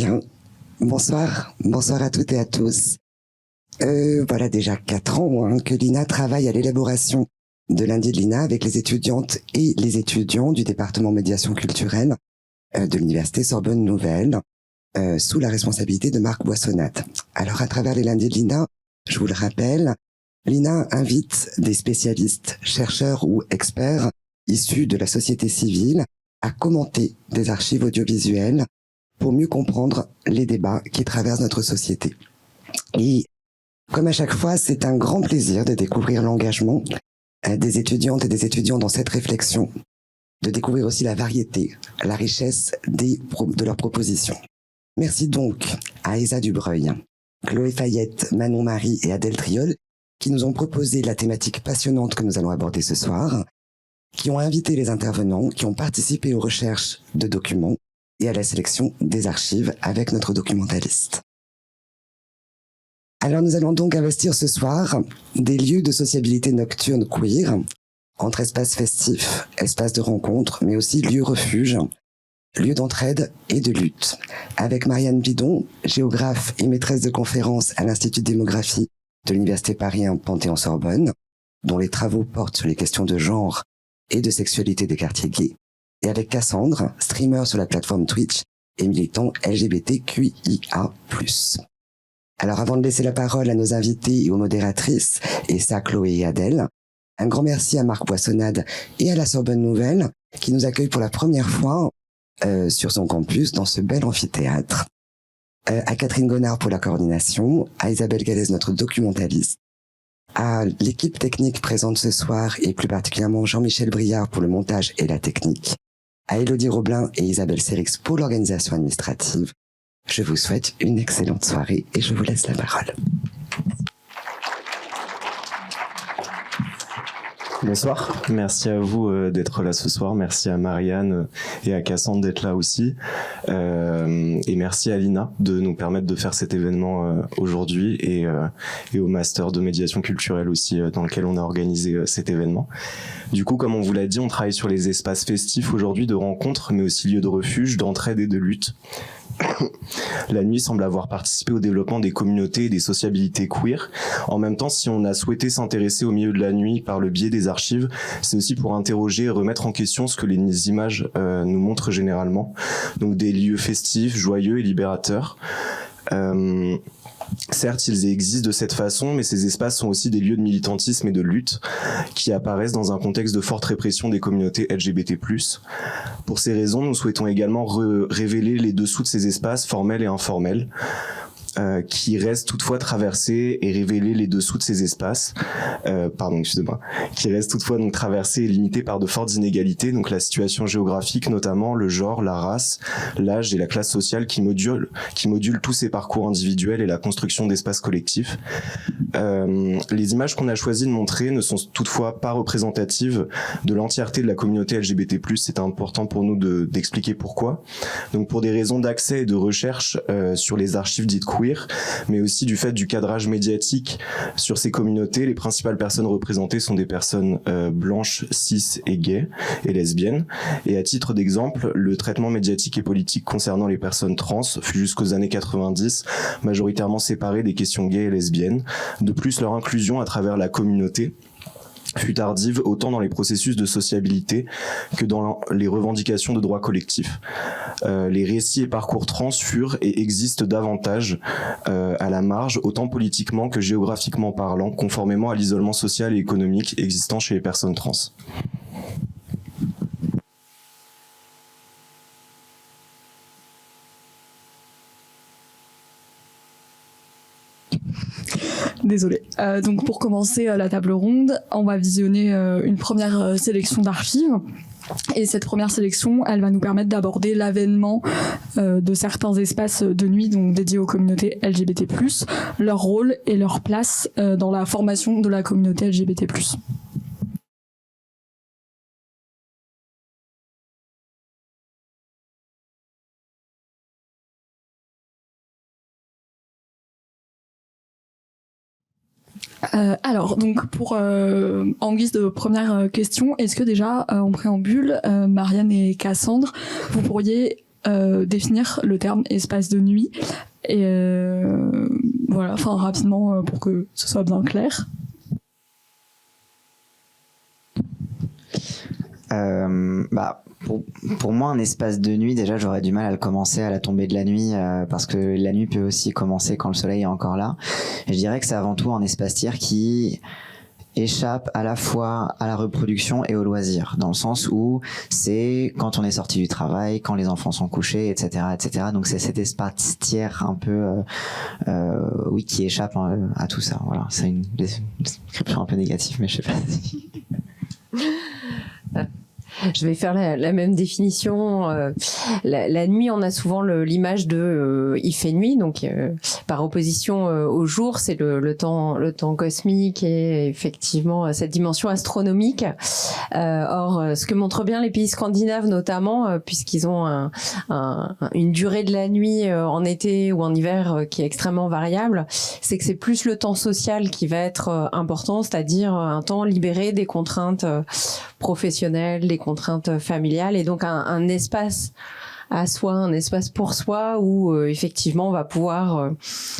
Bien, bonsoir à toutes et à tous. Voilà déjà 4 ans que l'INA travaille à l'élaboration de lundi de l'INA avec les étudiantes et les étudiants du département médiation culturelle de l'université Sorbonne Nouvelle, sous la responsabilité de Marc Boissonnat. Alors à travers les lundis de l'INA, je vous le rappelle, l'INA invite des spécialistes, chercheurs ou experts issus de la société civile à commenter des archives audiovisuelles pour mieux comprendre les débats qui traversent notre société. Et comme à chaque fois, c'est un grand plaisir de découvrir l'engagement des étudiantes et des étudiants dans cette réflexion, de découvrir aussi la variété, la richesse de leurs propositions. Merci donc à Isa Dubreuil, Chloé Fayette, Manon Marie et Adèle Triol qui nous ont proposé la thématique passionnante que nous allons aborder ce soir, qui ont invité les intervenants, qui ont participé aux recherches de documents et à la sélection des archives avec notre documentaliste. Alors nous allons donc investir ce soir des lieux de sociabilité nocturne queer, entre espaces festifs, espaces de rencontre, mais aussi lieux refuges, lieux d'entraide et de lutte. Avec Marianne Bidon, géographe et maîtresse de conférences à l'Institut de démographie de l'Université Paris 1 Panthéon-Sorbonne, dont les travaux portent sur les questions de genre et de sexualité des quartiers gays. Et avec Cassandre, streamer sur la plateforme Twitch et militant LGBTQIA+. Alors avant de laisser la parole à nos invités et aux modératrices, Essa, Chloé et Adèle, un grand merci à Marc Boissonnade et à la Sorbonne Nouvelle qui nous accueille pour la première fois sur son campus dans ce bel amphithéâtre. À Catherine Gonard pour la coordination, à Isabelle Gallès, notre documentaliste, à l'équipe technique présente ce soir et plus particulièrement Jean-Michel Briard pour le montage et la technique, à Élodie Roblin et Isabelle Sérix pour l'organisation administrative. Je vous souhaite une excellente soirée et je vous laisse la parole. Bonsoir, merci à vous d'être là ce soir, merci à Marianne et à Cassandre d'être là aussi, et merci à l'INA de nous permettre de faire cet événement aujourd'hui et au Master de médiation culturelle aussi dans lequel on a organisé cet événement. Du coup, comme on vous l'a dit, on travaille sur les espaces festifs aujourd'hui de rencontres, mais aussi lieux de refuge, d'entraide et de lutte. La nuit semble avoir participé au développement des communautés et des sociabilités queer. En même temps, si on a souhaité s'intéresser au milieu de la nuit par le biais des archives, c'est aussi pour interroger et remettre en question ce que les images nous montrent généralement. Donc des lieux festifs, joyeux et libérateurs. Certes, ils existent de cette façon, mais ces espaces sont aussi des lieux de militantisme et de lutte qui apparaissent dans un contexte de forte répression des communautés LGBT+. Pour ces raisons, nous souhaitons également révéler les dessous de ces espaces formels et informels, qui restent toutefois traversés et révéler les dessous de ces espaces, qui restent toutefois donc traversés et limités par de fortes inégalités, donc la situation géographique notamment, le genre, la race, l'âge et la classe sociale qui modulent tous ces parcours individuels et la construction d'espaces collectifs. Les images qu'on a choisi de montrer ne sont toutefois pas représentatives de l'entièreté de la communauté LGBT+, c'est important pour nous d'expliquer pourquoi. Donc pour des raisons d'accès et de recherche sur les archives dites queer, mais aussi du fait du cadrage médiatique sur ces communautés, les principales personnes représentées sont des personnes blanches, cis et gays et lesbiennes. Et à titre d'exemple, le traitement médiatique et politique concernant les personnes trans fut jusqu'aux années 90 majoritairement séparé des questions gays et lesbiennes. De plus, leur inclusion à travers la communauté fut tardive autant dans les processus de sociabilité que dans les revendications de droits collectifs. Les récits et parcours trans furent et existent davantage à la marge, autant politiquement que géographiquement parlant, conformément à l'isolement social et économique existant chez les personnes trans. Désolée. Donc pour commencer la table ronde, on va visionner une première sélection d'archives. Et cette première sélection, elle va nous permettre d'aborder l'avènement de certains espaces de nuit donc dédiés aux communautés LGBT+, leur rôle et leur place dans la formation de la communauté LGBT+. Alors, donc en guise de première question, est-ce que déjà, en préambule, Marianne et Cassandre, vous pourriez définir le terme espace de nuit. Et voilà, enfin rapidement pour que ce soit bien clair. Pour moi, un espace de nuit, déjà, j'aurais du mal à le commencer à la tombée de la nuit, parce que la nuit peut aussi commencer quand le soleil est encore là. Et je dirais que c'est avant tout un espace tiers qui échappe à la fois à la reproduction et au loisir, dans le sens où c'est quand on est sorti du travail, quand les enfants sont couchés, etc., etc. Donc c'est cet espace tiers un peu, oui, qui échappe à tout ça. Voilà, c'est une description un peu négative, mais je sais pas si... Je vais faire la même définition. La nuit, on a souvent l'image de il fait nuit, donc par opposition au jour, c'est le temps cosmique et effectivement cette dimension astronomique. Or, ce que montrent bien les pays scandinaves notamment, puisqu'ils ont une durée de la nuit en été ou en hiver qui est extrêmement variable, c'est que c'est plus le temps social qui va être important, c'est-à-dire un temps libéré des contraintes professionnelles, des contraintes familiales, et donc un espace à soi, un espace pour soi où effectivement on va pouvoir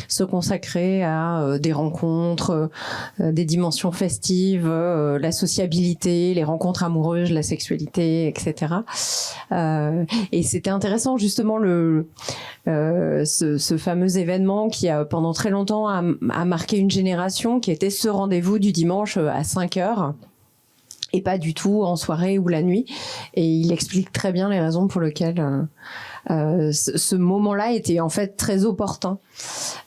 se consacrer à des rencontres, des dimensions festives, la sociabilité, les rencontres amoureuses, la sexualité, etc. Et c'était intéressant justement ce fameux événement qui a pendant très longtemps a marqué une génération, qui était ce rendez-vous du dimanche à 5h. Et pas du tout en soirée ou la nuit. Et il explique très bien les raisons pour lesquelles ce moment-là était en fait très opportun.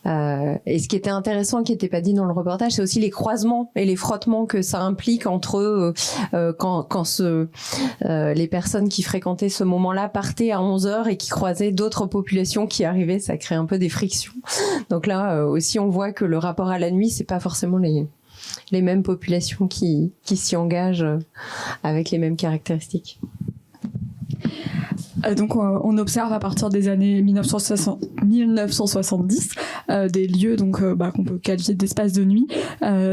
Et ce qui était intéressant, qui n'était pas dit dans le reportage, c'est aussi les croisements et les frottements que ça implique entre quand les personnes qui fréquentaient ce moment-là partaient à 11h et qui croisaient d'autres populations qui arrivaient. Ça crée un peu des frictions. Donc là aussi, on voit que le rapport à la nuit, c'est pas forcément les mêmes populations qui s'y engagent avec les mêmes caractéristiques. Donc on observe à partir des années 1970 des lieux qu'on peut qualifier d'espaces de nuit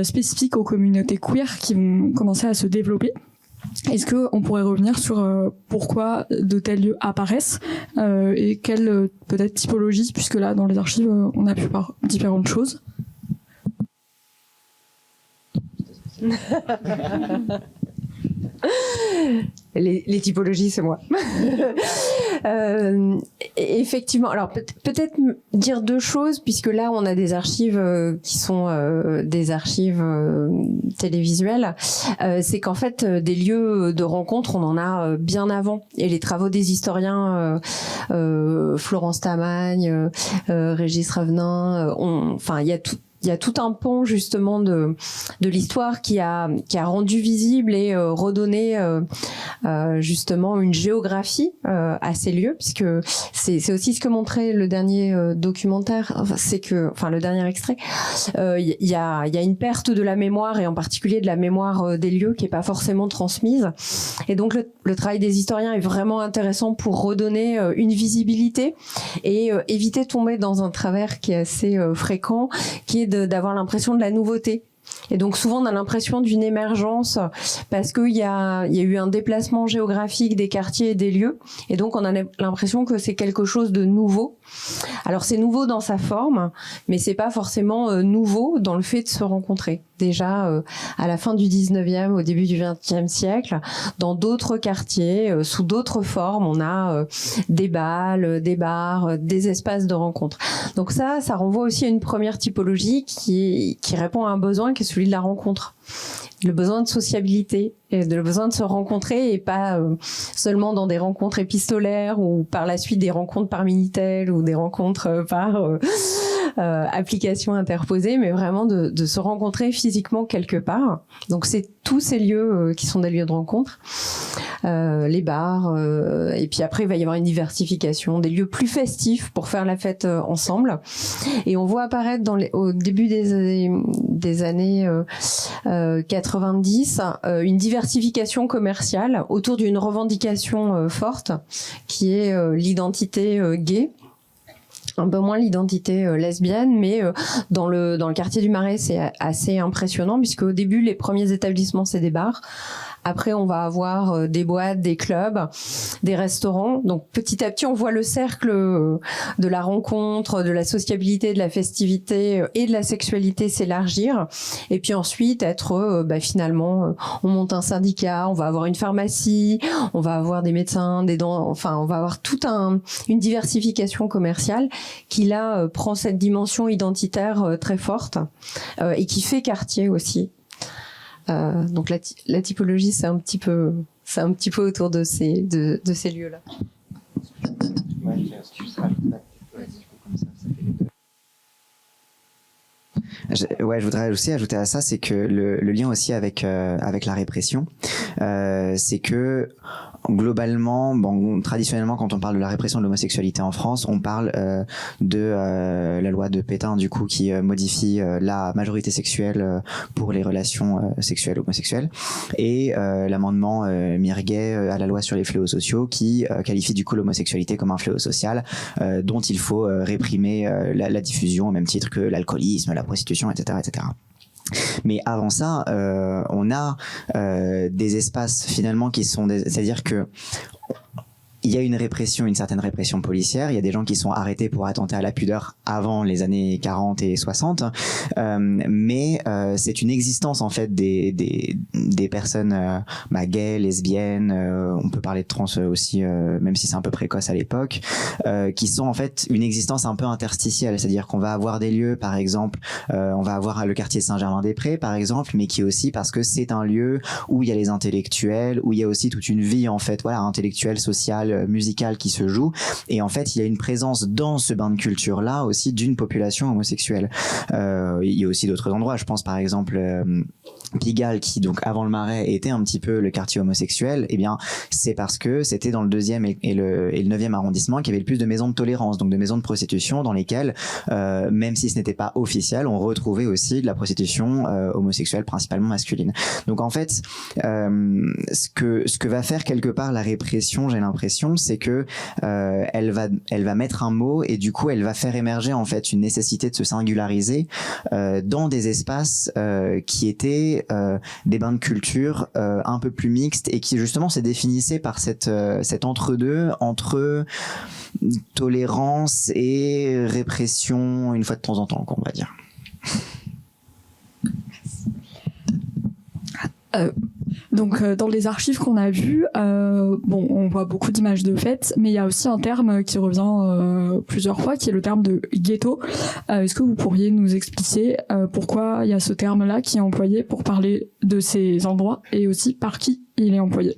spécifiques aux communautés queer qui vont commencer à se développer. Est-ce qu'on pourrait revenir sur pourquoi de tels lieux apparaissent et quelle peut-être typologie, puisque là dans les archives on a pu voir différentes choses. Les typologies, c'est moi. Effectivement, alors peut-être dire deux choses, puisque là on a des archives qui sont des archives télévisuelles. C'est qu'en fait des lieux de rencontre, on en a bien avant, et les travaux des historiens Florence Tamagne, Régis Revenin, il y a tout un pan justement de l'histoire qui a rendu visible et redonné justement une géographie à ces lieux, puisque c'est aussi ce que montrait le dernier documentaire, le dernier extrait. Il y a une perte de la mémoire, et en particulier de la mémoire des lieux, qui est pas forcément transmise. Et donc le travail des historiens est vraiment intéressant pour redonner une visibilité et éviter de tomber dans un travers qui est assez fréquent, qui est d'avoir l'impression de la nouveauté. Et donc souvent on a l'impression d'une émergence parce qu'il y a eu un déplacement géographique des quartiers et des lieux, et donc on a l'impression que c'est quelque chose de nouveau. Alors c'est nouveau dans sa forme, mais c'est pas forcément nouveau dans le fait de se rencontrer. Déjà à la fin du 19e, au début du 20e siècle, dans d'autres quartiers, sous d'autres formes, on a des balles, des bars, des espaces de rencontre. Donc ça renvoie aussi à une première typologie qui répond à un besoin qui est celui de la rencontre. Le besoin de sociabilité, et le besoin de se rencontrer, et pas seulement dans des rencontres épistolaires ou par la suite des rencontres par Minitel ou des rencontres par applications interposées, mais vraiment de se rencontrer physiquement quelque part. Donc c'est tous ces lieux qui sont des lieux de rencontre, les bars, et puis après il va y avoir une diversification, des lieux plus festifs pour faire la fête ensemble. Et on voit apparaître au début des années 90 une diversification commerciale autour d'une revendication forte qui est l'identité gay. Un peu moins l'identité lesbienne, mais dans le quartier du Marais, c'est assez impressionnant, puisque au début, les premiers établissements, c'est des bars. Après, on va avoir des boîtes, des clubs, des restaurants. Donc, petit à petit, on voit le cercle de la rencontre, de la sociabilité, de la festivité et de la sexualité s'élargir. Et puis ensuite, être finalement, on monte un syndicat, on va avoir une pharmacie, on va avoir des médecins, des dents. Enfin, on va avoir toute une diversification commerciale qui là prend cette dimension identitaire très forte et qui fait quartier aussi. Donc la typologie, c'est un petit peu autour de ces lieux-là. Je voudrais aussi ajouter à ça, c'est que le lien aussi avec la répression, c'est que globalement, traditionnellement, quand on parle de la répression de l'homosexualité en France, on parle de la loi de Pétain, du coup, qui modifie la majorité sexuelle pour les relations sexuelles homosexuelles, et l'amendement Mirguet à la loi sur les fléaux sociaux, qui qualifie du coup l'homosexualité comme un fléau social dont il faut réprimer la diffusion au même titre que l'alcoolisme, la prostitution, etc., etc. Mais avant ça, on a des espaces finalement qui sont c'est-à-dire que il y a une certaine répression policière. Il y a des gens qui sont arrêtés pour attenter à la pudeur avant les années 40 et 60. Mais c'est une existence, en fait, des personnes gays, lesbiennes, on peut parler de trans aussi, même si c'est un peu précoce à l'époque, qui sont, en fait, une existence un peu interstitielle. C'est-à-dire qu'on va avoir des lieux, par exemple, on va avoir le quartier Saint-Germain-des-Prés, par exemple, mais qui est aussi parce que c'est un lieu où il y a les intellectuels, où il y a aussi toute une vie, en fait, intellectuelle, sociale, musicale qui se joue, et en fait il y a une présence dans ce bain de culture là aussi d'une population homosexuelle. Il y a aussi d'autres endroits, je pense par exemple Pigalle, qui donc avant le Marais était un petit peu le quartier homosexuel. Eh bien c'est parce que c'était dans le 2e et le 9e arrondissement qu'il y avait le plus de maisons de tolérance, donc de maisons de prostitution dans lesquelles même si ce n'était pas officiel, on retrouvait aussi de la prostitution homosexuelle, principalement masculine. Donc en fait ce que va faire quelque part la répression, j'ai l'impression, c'est que elle va mettre un mot, et du coup elle va faire émerger en fait une nécessité de se singulariser dans des espaces qui étaient des bains de culture un peu plus mixtes, et qui justement se définissaient par cet entre-deux entre tolérance et répression, une fois de temps en temps, on va dire. Donc dans les archives qu'on a vues, on voit beaucoup d'images de fêtes, mais il y a aussi un terme qui revient plusieurs fois, qui est le terme de ghetto. Est-ce que vous pourriez nous expliquer pourquoi il y a ce terme-là qui est employé pour parler de ces endroits, et aussi par qui il est employé?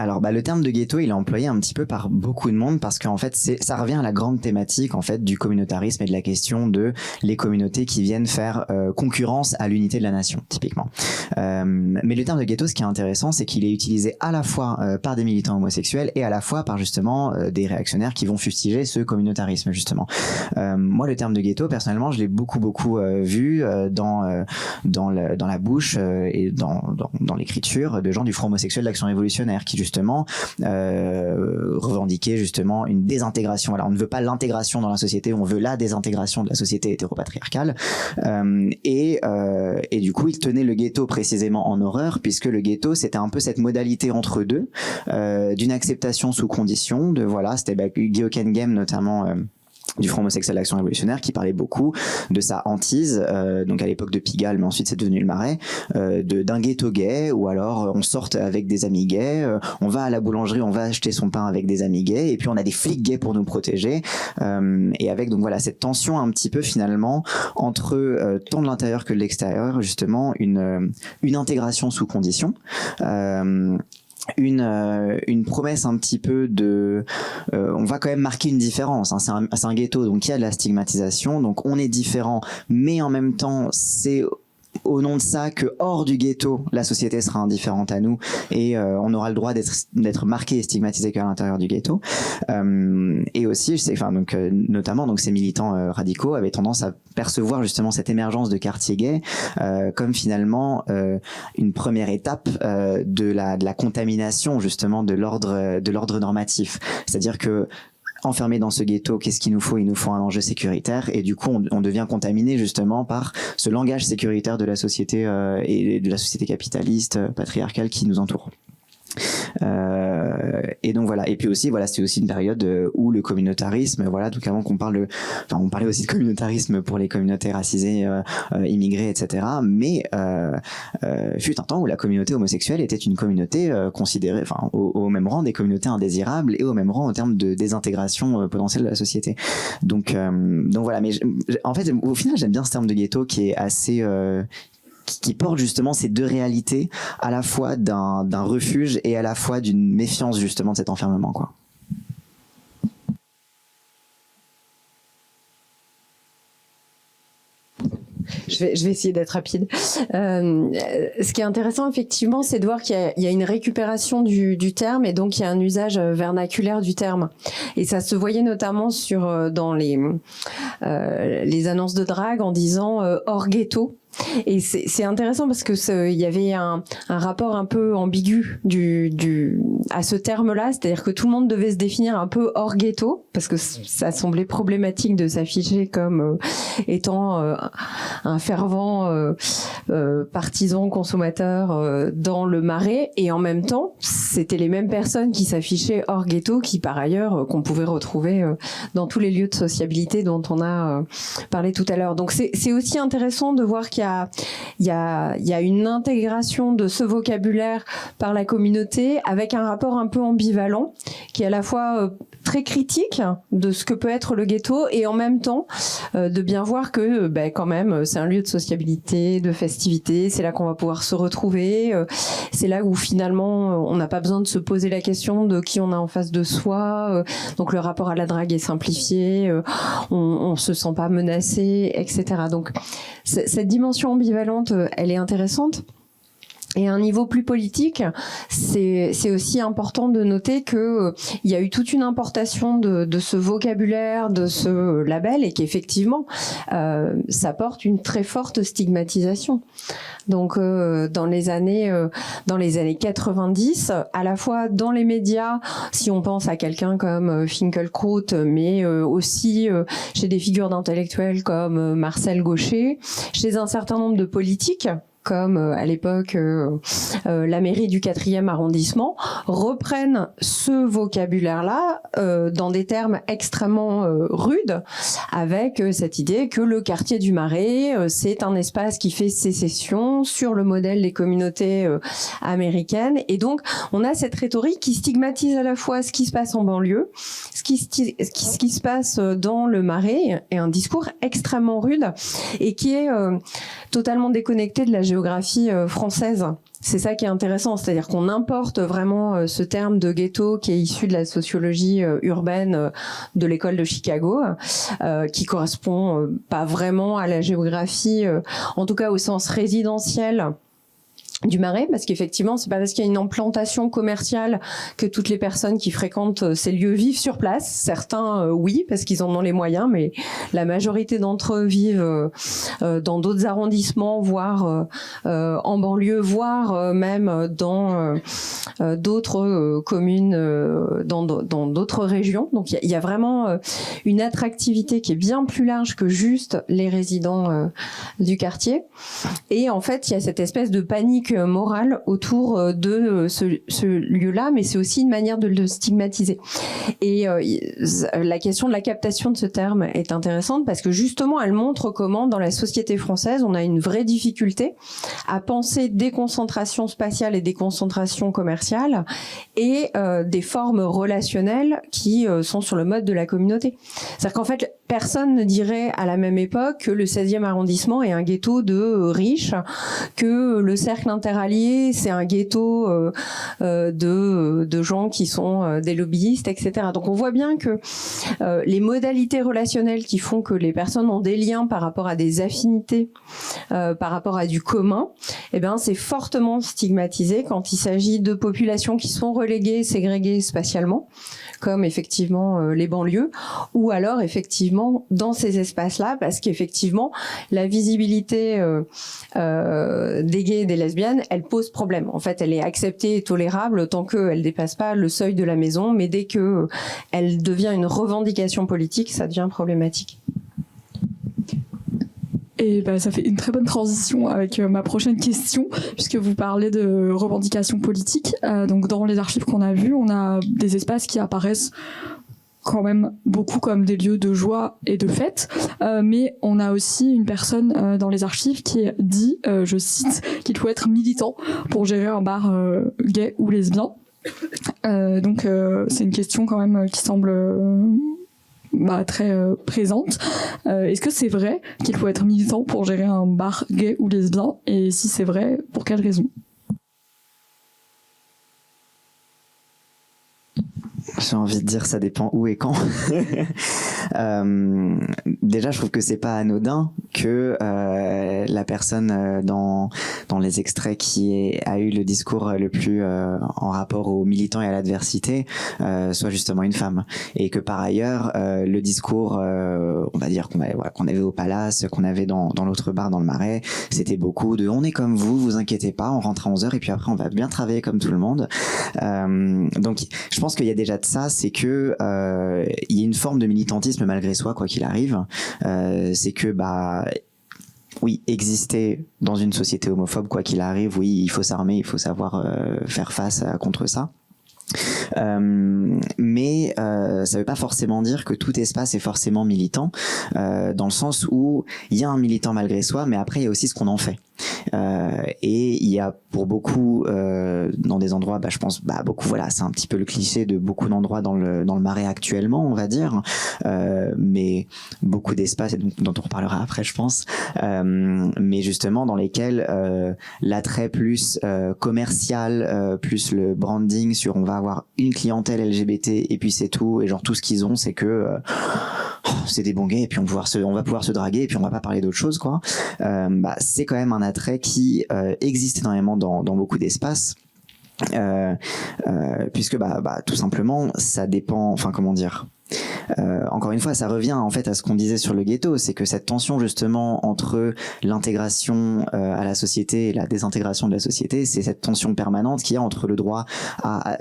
Alors, le terme de ghetto, il est employé un petit peu par beaucoup de monde, parce qu'en fait, ça revient à la grande thématique, en fait, du communautarisme et de la question de les communautés qui viennent faire concurrence à l'unité de la nation, typiquement. Mais le terme de ghetto, ce qui est intéressant, c'est qu'il est utilisé à la fois par des militants homosexuels et à la fois par justement des réactionnaires qui vont fustiger ce communautarisme, justement. Moi, le terme de ghetto, personnellement, je l'ai beaucoup vu dans la bouche et dans l'écriture de gens du Front homosexuel d'Action révolutionnaire, qui justement revendiquer justement une désintégration. Voilà, on ne veut pas l'intégration dans la société, on veut la désintégration de la société hétéropatriarcale, et du coup il tenait le ghetto précisément en horreur, puisque le ghetto c'était un peu cette modalité entre deux, d'une acceptation sous condition, c'était Guy Game notamment, du Front homosexuel d'Action révolutionnaire, qui parlait beaucoup de sa hantise, donc à l'époque de Pigalle, mais ensuite c'est devenu le Marais, d'un ghetto gay, ou alors on sort avec des amis gays, on va à la boulangerie, on va acheter son pain avec des amis gays, et puis on a des flics gays pour nous protéger, et avec donc cette tension un petit peu finalement entre tant de l'intérieur que de l'extérieur, justement une intégration sous condition. Une promesse un petit peu de on va quand même marquer une différence, hein. C'est un ghetto, donc il y a de la stigmatisation, donc on est différent, mais en même temps c'est au nom de ça que hors du ghetto la société sera indifférente à nous, et on aura le droit d'être marqué et stigmatisé qu'à l'intérieur du ghetto. Et aussi notamment ces militants radicaux avaient tendance à percevoir justement cette émergence de quartiers gays comme finalement une première étape de la contamination justement de l'ordre normatif. C'est-à-dire que enfermés dans ce ghetto, qu'est-ce qu'il nous faut? Il nous faut un enjeu sécuritaire, et du coup on devient contaminé justement par ce langage sécuritaire de la société et de la société capitaliste patriarcale qui nous entoure. Et donc voilà, et puis aussi voilà, c'est aussi une période où le communautarisme, voilà, donc avant qu'on parle on parlait aussi de communautarisme pour les communautés racisées, immigrées, etc., mais fut un temps où la communauté homosexuelle était une communauté considérée au même rang des communautés indésirables et au même rang en termes de désintégration potentielle de la société. Donc voilà, mais en fait au final j'aime bien ce terme de ghetto qui est assez qui porte justement ces deux réalités, à la fois d'un refuge et à la fois d'une méfiance justement de cet enfermement, quoi. Je vais essayer d'être rapide. Ce qui est intéressant, effectivement, c'est de voir qu'il y a une récupération du terme, et donc il y a un usage vernaculaire du terme. Et ça se voyait notamment dans les annonces de drague en disant hors ghetto. Et c'est intéressant parce que il y avait un rapport un peu ambigu à ce terme-là, c'est-à-dire que tout le monde devait se définir un peu hors ghetto, parce que ça semblait problématique de s'afficher comme étant un fervent partisan consommateur dans le Marais, et en même temps c'était les mêmes personnes qui s'affichaient hors ghetto, qui par ailleurs qu'on pouvait retrouver dans tous les lieux de sociabilité dont on a parlé tout à l'heure. Donc c'est aussi intéressant de voir qu'il y a une intégration de ce vocabulaire par la communauté, avec un rapport un peu ambivalent, qui est à la fois très critique de ce que peut être le ghetto, et en même temps de bien voir que quand même c'est un lieu de sociabilité, de festivité, c'est là qu'on va pouvoir se retrouver, c'est là où finalement on n'a pas besoin de se poser la question de qui on a en face de soi, donc le rapport à la drague est simplifié, on se sent pas menacé, etc. Donc cette dimension ambivalente, elle est intéressante. Et à un niveau plus politique, c'est aussi important de noter que il y a eu toute une importation de ce vocabulaire, de ce label, et qu'effectivement, ça porte une très forte stigmatisation. Donc, dans les années 90, à la fois dans les médias, si on pense à quelqu'un comme Finkielkraut, mais aussi chez des figures d'intellectuels comme Marcel Gauchet, chez un certain nombre de politiques, comme à l'époque la mairie du 4e arrondissement, reprennent ce vocabulaire-là dans des termes extrêmement rudes, avec cette idée que le quartier du Marais, c'est un espace qui fait sécession sur le modèle des communautés américaines. Et donc, on a cette rhétorique qui stigmatise à la fois ce qui se passe en banlieue, ce qui se passe dans le Marais, et un discours extrêmement rude, et qui est totalement déconnecté de la géographie française. C'est ça qui est intéressant, c'est-à-dire qu'on importe vraiment ce terme de ghetto qui est issu de la sociologie urbaine de l'école de Chicago, qui correspond pas vraiment à la géographie, en tout cas au sens résidentiel du Marais, parce qu'effectivement, c'est pas parce qu'il y a une implantation commerciale que toutes les personnes qui fréquentent ces lieux vivent sur place. Certains, oui, parce qu'ils en ont les moyens, mais la majorité d'entre eux vivent dans d'autres arrondissements, voire en banlieue, voire même dans d'autres communes, dans d'autres régions. Donc, il y a vraiment une attractivité qui est bien plus large que juste les résidents du quartier. Et en fait, il y a cette espèce de panique morale autour de ce lieu-là, mais c'est aussi une manière de le stigmatiser. Et la question de la captation de ce terme est intéressante parce que justement, elle montre comment dans la société française, on a une vraie difficulté à penser déconcentration spatiale et déconcentration commerciale et des formes relationnelles qui sont sur le mode de la communauté. C'est-à-dire qu'en fait, personne ne dirait à la même époque que le 16e arrondissement est un ghetto de riches, que le cercle interallié c'est un ghetto de gens qui sont des lobbyistes, etc. Donc on voit bien que les modalités relationnelles qui font que les personnes ont des liens par rapport à des affinités, par rapport à du commun, eh ben c'est fortement stigmatisé quand il s'agit de populations qui sont reléguées, ségrégées spatialement, comme effectivement les banlieues, ou alors effectivement effectivement dans ces espaces-là, parce qu'effectivement la visibilité des gays et des lesbiennes, elle pose problème. En fait, elle est acceptée et tolérable tant qu'elle dépasse pas le seuil de la maison, mais dès que elle devient une revendication politique, ça devient problématique. Et ça fait une très bonne transition avec ma prochaine question, puisque vous parlez de revendications politiques. Donc dans les archives qu'on a vues, on a des espaces qui apparaissent quand même beaucoup comme des lieux de joie et de fête, mais on a aussi une personne dans les archives qui dit, je cite, qu'il faut être militant pour gérer un bar gay ou lesbien. Donc c'est une question quand même qui semble très présente. Est-ce que c'est vrai qu'il faut être militant pour gérer un bar gay ou lesbien, et si c'est vrai, pour quelles raisons? J'ai envie de dire ça dépend où et quand. Déjà, je trouve que c'est pas anodin que la personne dans les extraits qui a eu le discours le plus en rapport aux militants et à l'adversité soit justement une femme, et que par ailleurs le discours on va dire qu'on avait au Palace, qu'on avait dans l'autre bar dans le Marais, c'était beaucoup de on est comme vous inquiétez pas, on rentre à 11h et puis après on va bien travailler comme tout le monde. Donc je pense qu'il y a déjà de ça, c'est que il y a une forme de militantisme malgré soi quoi qu'il arrive. C'est que oui, exister dans une société homophobe quoi qu'il arrive, oui, il faut s'armer, il faut savoir faire face contre ça. Mais ça veut pas forcément dire que tout espace est forcément militant, dans le sens où il y a un militant malgré soi, mais après il y a aussi ce qu'on en fait. Et il y a pour beaucoup dans des endroits, je pense beaucoup, voilà, c'est un petit peu le cliché de beaucoup d'endroits dans le Marais actuellement, on va dire, mais beaucoup d'espaces dont on reparlera après, je pense, mais justement dans lesquels l'attrait plus commercial, plus le branding sur on va avoir une clientèle LGBT et puis c'est tout, et genre tout ce qu'ils ont c'est que c'est des bons gays et puis on va pouvoir se draguer et puis on va pas parler d'autre chose quoi. C'est quand même un attrait qui existe énormément dans beaucoup d'espaces, puisque tout simplement ça dépend, enfin comment dire, encore une fois, ça revient en fait à ce qu'on disait sur le ghetto, c'est que cette tension justement entre l'intégration à la société et la désintégration de la société, c'est cette tension permanente qu'il y a entre le droit à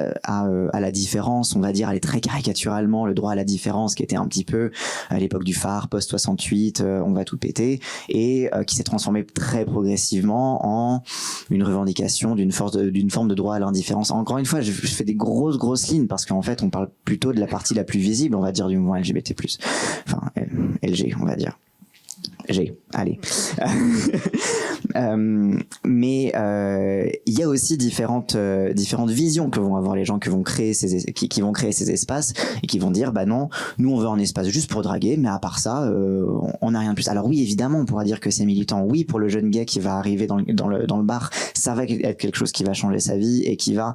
la différence, on va dire, aller très caricaturalement, le droit à la différence qui était un petit peu à l'époque du phare, post 68, on va tout péter, et qui s'est transformé très progressivement en une revendication d'une forme de droit à l'indifférence. Encore une fois, je fais des grosses lignes parce qu'en fait, on parle plutôt de la partie la plus visible, on va dire, du mouvement LGBT+. Enfin, LG, on va dire. G, allez. Mais il y a aussi différentes visions que vont avoir les gens qui vont créer ces espaces et qui vont dire non, nous on veut un espace juste pour draguer, mais à part ça on n'a rien de plus. Alors oui, évidemment on pourra dire que c'est militant, oui, pour le jeune gay qui va arriver dans le bar, ça va être quelque chose qui va changer sa vie et qui va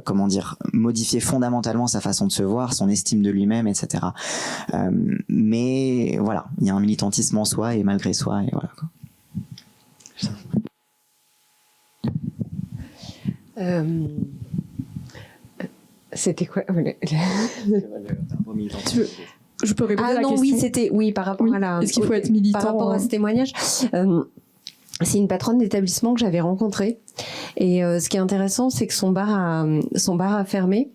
comment dire, modifier fondamentalement sa façon de se voir, son estime de lui-même, etc. Mais voilà, il y a un militantisme en soi et malgré soi, et voilà quoi. C'était quoi Je peux répondre à la non, question. oui, par rapport à la. Est-ce qu'il faut être militant par rapport à ce témoignage? C'est une patronne d'établissement que j'avais rencontrée, et ce qui est intéressant, c'est que son bar a fermé,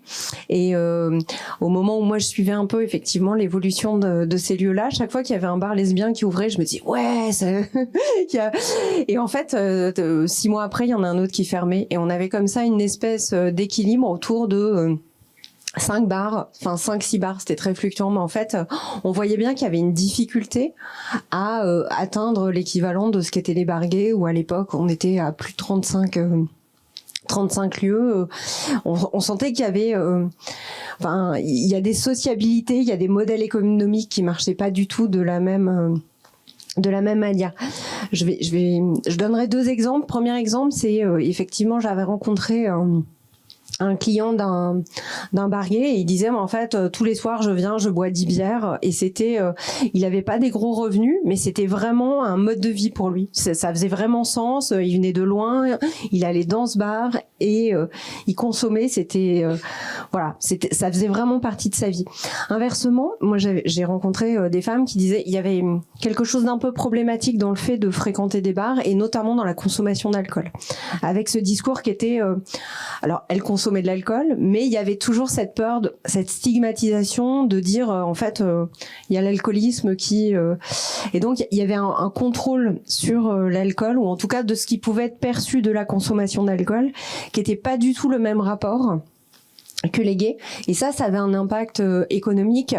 et au moment où moi je suivais un peu effectivement l'évolution de ces lieux-là, chaque fois qu'il y avait un bar lesbien qui ouvrait, je me dis ouais, ça... et en fait 6 mois après il y en a un autre qui fermait, et on avait comme ça une espèce d'équilibre autour de 5 bars, enfin 5-6 bars, c'était très fluctuant, mais en fait, on voyait bien qu'il y avait une difficulté à atteindre l'équivalent de ce qu'étaient les bars gays, où à l'époque, on était à plus de 35 lieux. On sentait qu'il y avait, il y a des sociabilités, il y a des modèles économiques qui marchaient pas du tout de la même manière. Je donnerai 2 exemples. Premier exemple, c'est effectivement, j'avais rencontré un client d'un bar gay, et il disait, mais en fait, tous les soirs, je viens, je bois 10 bières, et c'était, il avait pas des gros revenus, mais c'était vraiment un mode de vie pour lui. Ça faisait vraiment sens, il venait de loin, il allait dans ce bar, et il consommait, c'était, voilà, ça faisait vraiment partie de sa vie. Inversement, moi, j'ai rencontré des femmes qui disaient, il y avait quelque chose d'un peu problématique dans le fait de fréquenter des bars, et notamment dans la consommation d'alcool. Avec ce discours qui était, alors, elle consommait de l'alcool, mais il y avait toujours cette peur, cette stigmatisation de dire en fait il y a l'alcoolisme qui et donc il y avait un contrôle sur l'alcool, ou en tout cas de ce qui pouvait être perçu de la consommation d'alcool, qui était pas du tout le même rapport que les gays, et ça avait un impact économique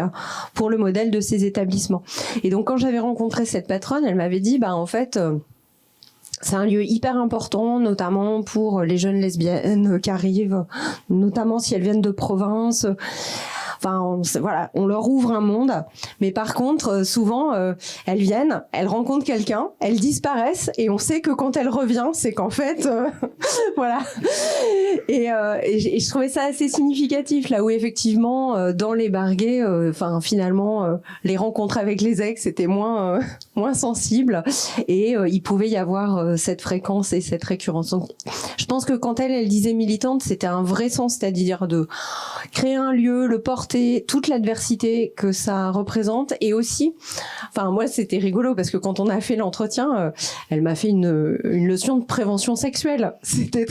pour le modèle de ces établissements. Et donc quand j'avais rencontré cette patronne, elle m'avait dit en fait c'est un lieu hyper important, notamment pour les jeunes lesbiennes qui arrivent, notamment si elles viennent de province. Enfin, voilà, on leur ouvre un monde. Mais par contre, souvent, elles viennent, elles rencontrent quelqu'un, elles disparaissent, et on sait que quand elle revient, c'est qu'en fait, voilà. Et je trouvais ça assez significatif, là où effectivement, dans les bars gays, finalement, les rencontres avec les ex étaient moins sensibles, et il pouvait y avoir cette fréquence et cette récurrence. Donc, je pense que quand elle disait militante, c'était un vrai sens, c'est-à-dire de créer un lieu, le porter, toute l'adversité que ça représente, et aussi, moi c'était rigolo parce que quand on a fait l'entretien, elle m'a fait une leçon de prévention sexuelle. C'était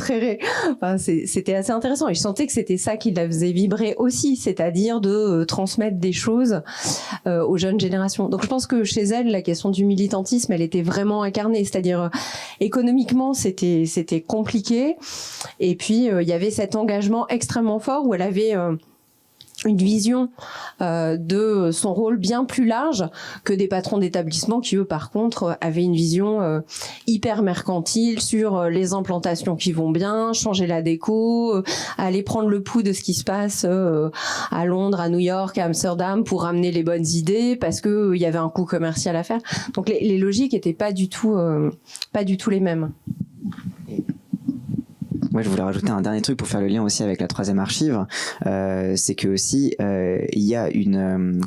c'était assez intéressant, et je sentais que c'était ça qui la faisait vibrer aussi, c'est-à-dire de transmettre des choses aux jeunes générations. Donc je pense que chez elle, la question du militantisme, elle était vraiment incarnée, c'est-à-dire économiquement c'était compliqué, et puis il y avait cet engagement extrêmement fort où elle avait une vision de son rôle bien plus large que des patrons d'établissements qui, eux, par contre, avaient une vision hyper mercantile sur les implantations qui vont bien, changer la déco, aller prendre le pouls de ce qui se passe à Londres, à New York, à Amsterdam pour ramener les bonnes idées, parce que il y avait un coût commercial à faire. Donc les logiques étaient pas du tout les mêmes. Moi, je voulais rajouter un dernier truc pour faire le lien aussi avec la troisième archive. C'est que aussi, il y a un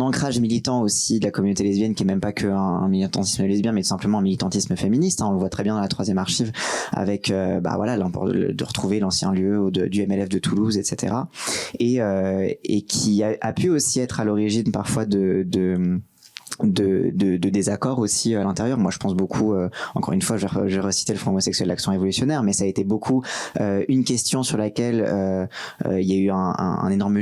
ancrage militant aussi de la communauté lesbienne qui est même pas que un militantisme lesbien, mais tout simplement un militantisme féministe. On le voit très bien dans la troisième archive avec, de retrouver l'ancien lieu du MLF de Toulouse, etc. Et qui a pu aussi être à l'origine parfois de désaccords aussi à l'intérieur. Moi, je pense beaucoup, encore une fois, je vais reciter le Front homosexuel d'Action révolutionnaire, mais ça a été beaucoup une question sur laquelle il y a eu un énorme un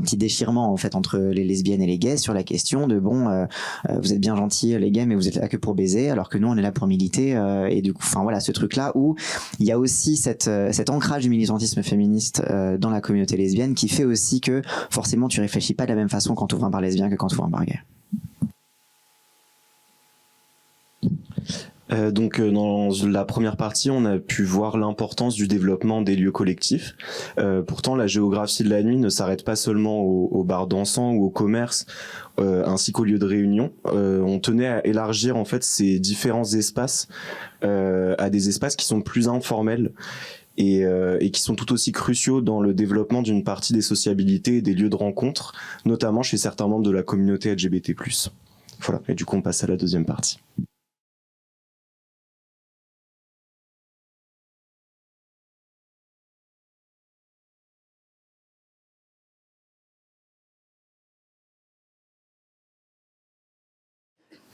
petit déchirement en fait entre les lesbiennes et les gays sur la question de vous êtes bien gentils les gays, mais vous êtes là que pour baiser, alors que nous on est là pour militer, et du coup, ce truc là où il y a aussi cet ancrage du militantisme féministe dans la communauté lesbienne qui fait aussi que forcément tu réfléchis pas de la même façon quand tu ouvres un bar lesbien que quand tu ouvres un bar gay. Donc dans la première partie, on a pu voir l'importance du développement des lieux collectifs. Pourtant, la géographie de la nuit ne s'arrête pas seulement aux bars dansants ou au commerce, ainsi qu'aux lieux de réunion. On tenait à élargir en fait ces différents espaces à des espaces qui sont plus informels et qui sont tout aussi cruciaux dans le développement d'une partie des sociabilités et des lieux de rencontre, notamment chez certains membres de la communauté LGBT+. Voilà, et du coup on passe à la deuxième partie.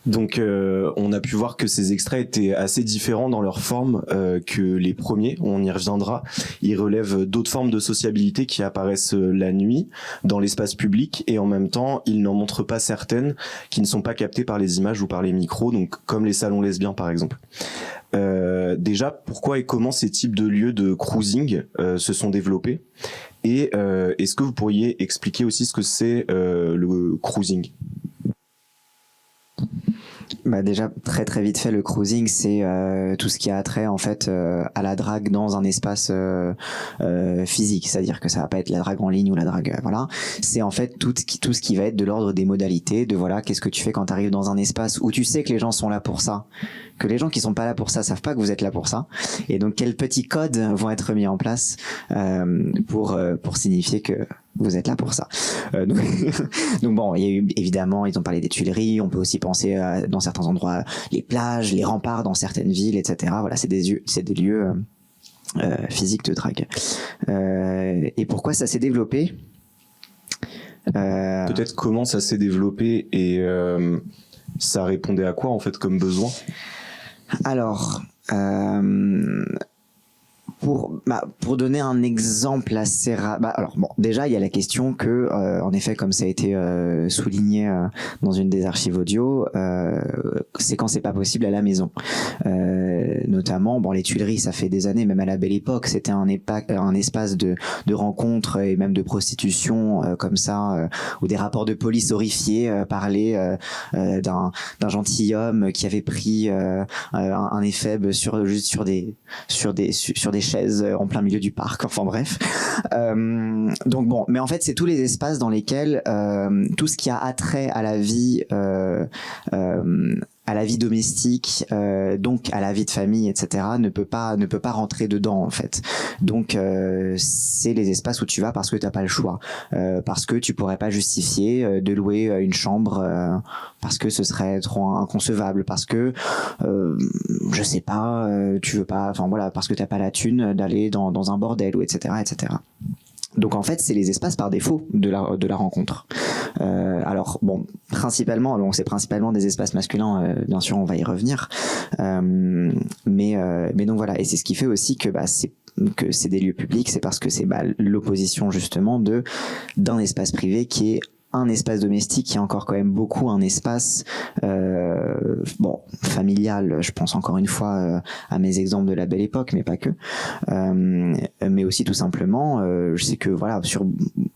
Donc on a pu voir que ces extraits étaient assez différents dans leur forme que les premiers, on y reviendra. Ils relèvent d'autres formes de sociabilité qui apparaissent la nuit dans l'espace public, et en même temps ils n'en montrent pas certaines qui ne sont pas captées par les images ou par les micros, donc comme les salons lesbiens par exemple. Déjà, pourquoi et comment ces types de lieux de cruising se sont développés, et est-ce que vous pourriez expliquer aussi ce que c'est le cruising ? Bah déjà très très vite fait, le cruising c'est tout ce qui a trait en fait à la drague dans un espace physique, c'est-à-dire que ça va pas être la drague en ligne ou la drague voilà, c'est en fait tout ce qui va être de l'ordre des modalités, de voilà qu'est-ce que tu fais quand tu arrives dans un espace où tu sais que les gens sont là pour ça, que les gens qui sont pas là pour ça savent pas que vous êtes là pour ça, et donc quels petits codes vont être mis en place pour signifier que vous êtes là pour ça. Donc bon, il y a eu évidemment, ils ont parlé des Tuileries, on peut aussi penser dans certains endroits les plages, les remparts dans certaines villes, etc. Voilà, c'est des lieux physiques de drague. Et pourquoi ça s'est développé Peut-être comment ça s'est développé et ça répondait à quoi en fait comme besoin? Alors, pour donner un exemple assez alors bon, déjà il y a la question que en effet, comme ça a été souligné dans une des archives audio, c'est quand c'est pas possible à la maison, notamment bon, les Tuileries, ça fait des années, même à la Belle Époque, c'était un espace de rencontre et même de prostitution comme ça, où des rapports de police horrifiés parlaient d'un gentilhomme qui avait pris un éphèbe sur des chaises en plein milieu du parc, enfin bref. Donc bon, mais en fait c'est tous les espaces dans lesquels tout ce qui a attrait à la vie domestique, donc à la vie de famille, etc., ne peut pas rentrer dedans en fait. Donc c'est les espaces où tu vas parce que t'as pas le choix, parce que tu pourrais pas justifier de louer une chambre parce que ce serait trop inconcevable, parce que je sais pas, tu veux pas, enfin voilà, parce que t'as pas la thune d'aller dans un bordel ou etc., etc. Donc en fait, c'est les espaces par défaut de la rencontre. Alors bon, c'est principalement des espaces masculins, bien sûr, on va y revenir. Mais donc voilà, et c'est ce qui fait aussi que c'est des lieux publics, c'est parce que c'est l'opposition justement d'un espace privé qui est un espace domestique, qui est encore quand même beaucoup un espace familial. Je pense encore une fois à mes exemples de la Belle Époque, mais pas que, mais aussi tout simplement je sais que voilà,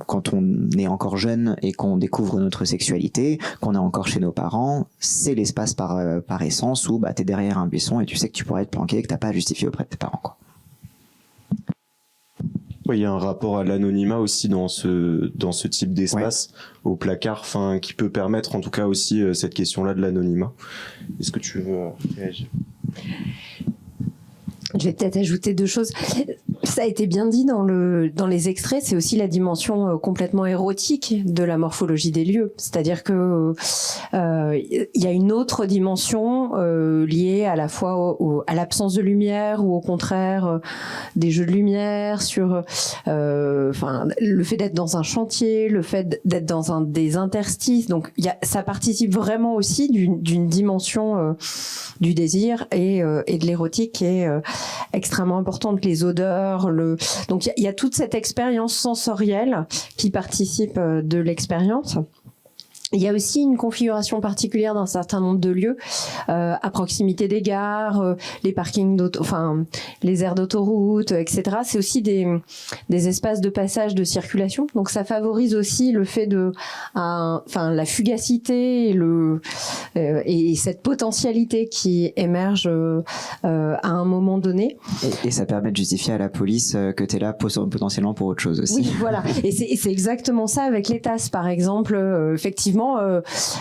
quand on est encore jeune et qu'on découvre notre sexualité, qu'on est encore chez nos parents, c'est l'espace par essence où t'es derrière un buisson et tu sais que tu pourrais être planqué et que t'as pas à justifier auprès de tes parents, quoi. Il y a un rapport à l'anonymat aussi dans ce type d'espace, au placard, qui peut permettre en tout cas aussi cette question-là de l'anonymat. Est-ce que tu veux réagir? Je vais peut-être ajouter deux choses. Ça a été bien dit dans les extraits, c'est aussi la dimension complètement érotique de la morphologie des lieux. C'est-à-dire que il y a une autre dimension liée à la fois à l'absence de lumière, ou au contraire des jeux de lumière, sur le fait d'être dans un chantier, le fait d'être dans des interstices. Donc ça participe vraiment aussi d'une dimension du désir et de l'érotique qui est extrêmement importante. Les odeurs, donc il y a toute cette expérience sensorielle qui participe de l'expérience. Il y a aussi une configuration particulière d'un certain nombre de lieux à proximité des gares, les parkings les aires d'autoroute, etc. C'est aussi des espaces de passage, de circulation. Donc ça favorise aussi le fait la fugacité et cette potentialité qui émerge à un moment donné. Et ça permet de justifier à la police que tu es là potentiellement pour autre chose aussi. Oui, voilà. Et c'est exactement ça avec les tasses, par exemple. Effectivement,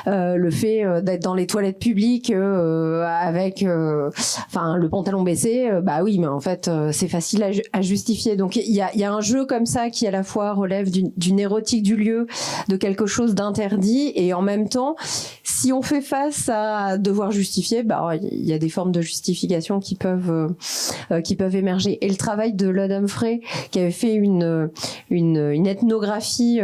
le fait d'être dans les toilettes publiques avec le pantalon baissé, oui, mais en fait c'est facile à justifier. Donc il y a un jeu comme ça qui à la fois relève d'une érotique du lieu, de quelque chose d'interdit, et en même temps, si on fait face à devoir justifier, il y a des formes de justification qui peuvent émerger. Et le travail de Lud Humphrey, qui avait fait une ethnographie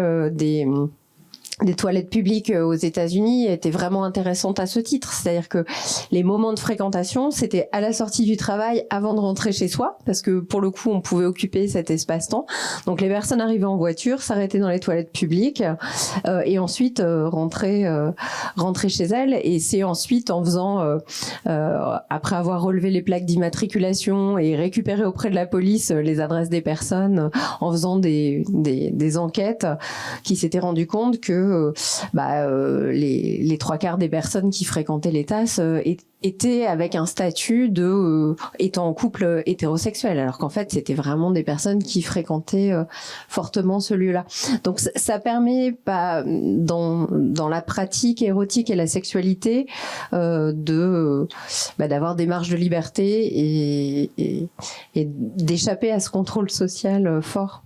des toilettes publiques aux États-Unis, était vraiment intéressante à ce titre. C'est-à-dire que les moments de fréquentation, c'était à la sortie du travail, avant de rentrer chez soi, parce que pour le coup, on pouvait occuper cet espace-temps. Donc les personnes arrivaient en voiture, s'arrêtaient dans les toilettes publiques et ensuite rentraient chez elles. Et c'est ensuite en faisant, après avoir relevé les plaques d'immatriculation et récupéré auprès de la police les adresses des personnes, en faisant des enquêtes, qui s'étaient rendu compte que que les 3/4 des personnes qui fréquentaient les TAS étaient avec un statut de étant en couple hétérosexuel, alors qu'en fait c'était vraiment des personnes qui fréquentaient fortement ce lieu-là. Donc ça permet dans la pratique érotique et la sexualité d'avoir des marges de liberté et d'échapper à ce contrôle social fort.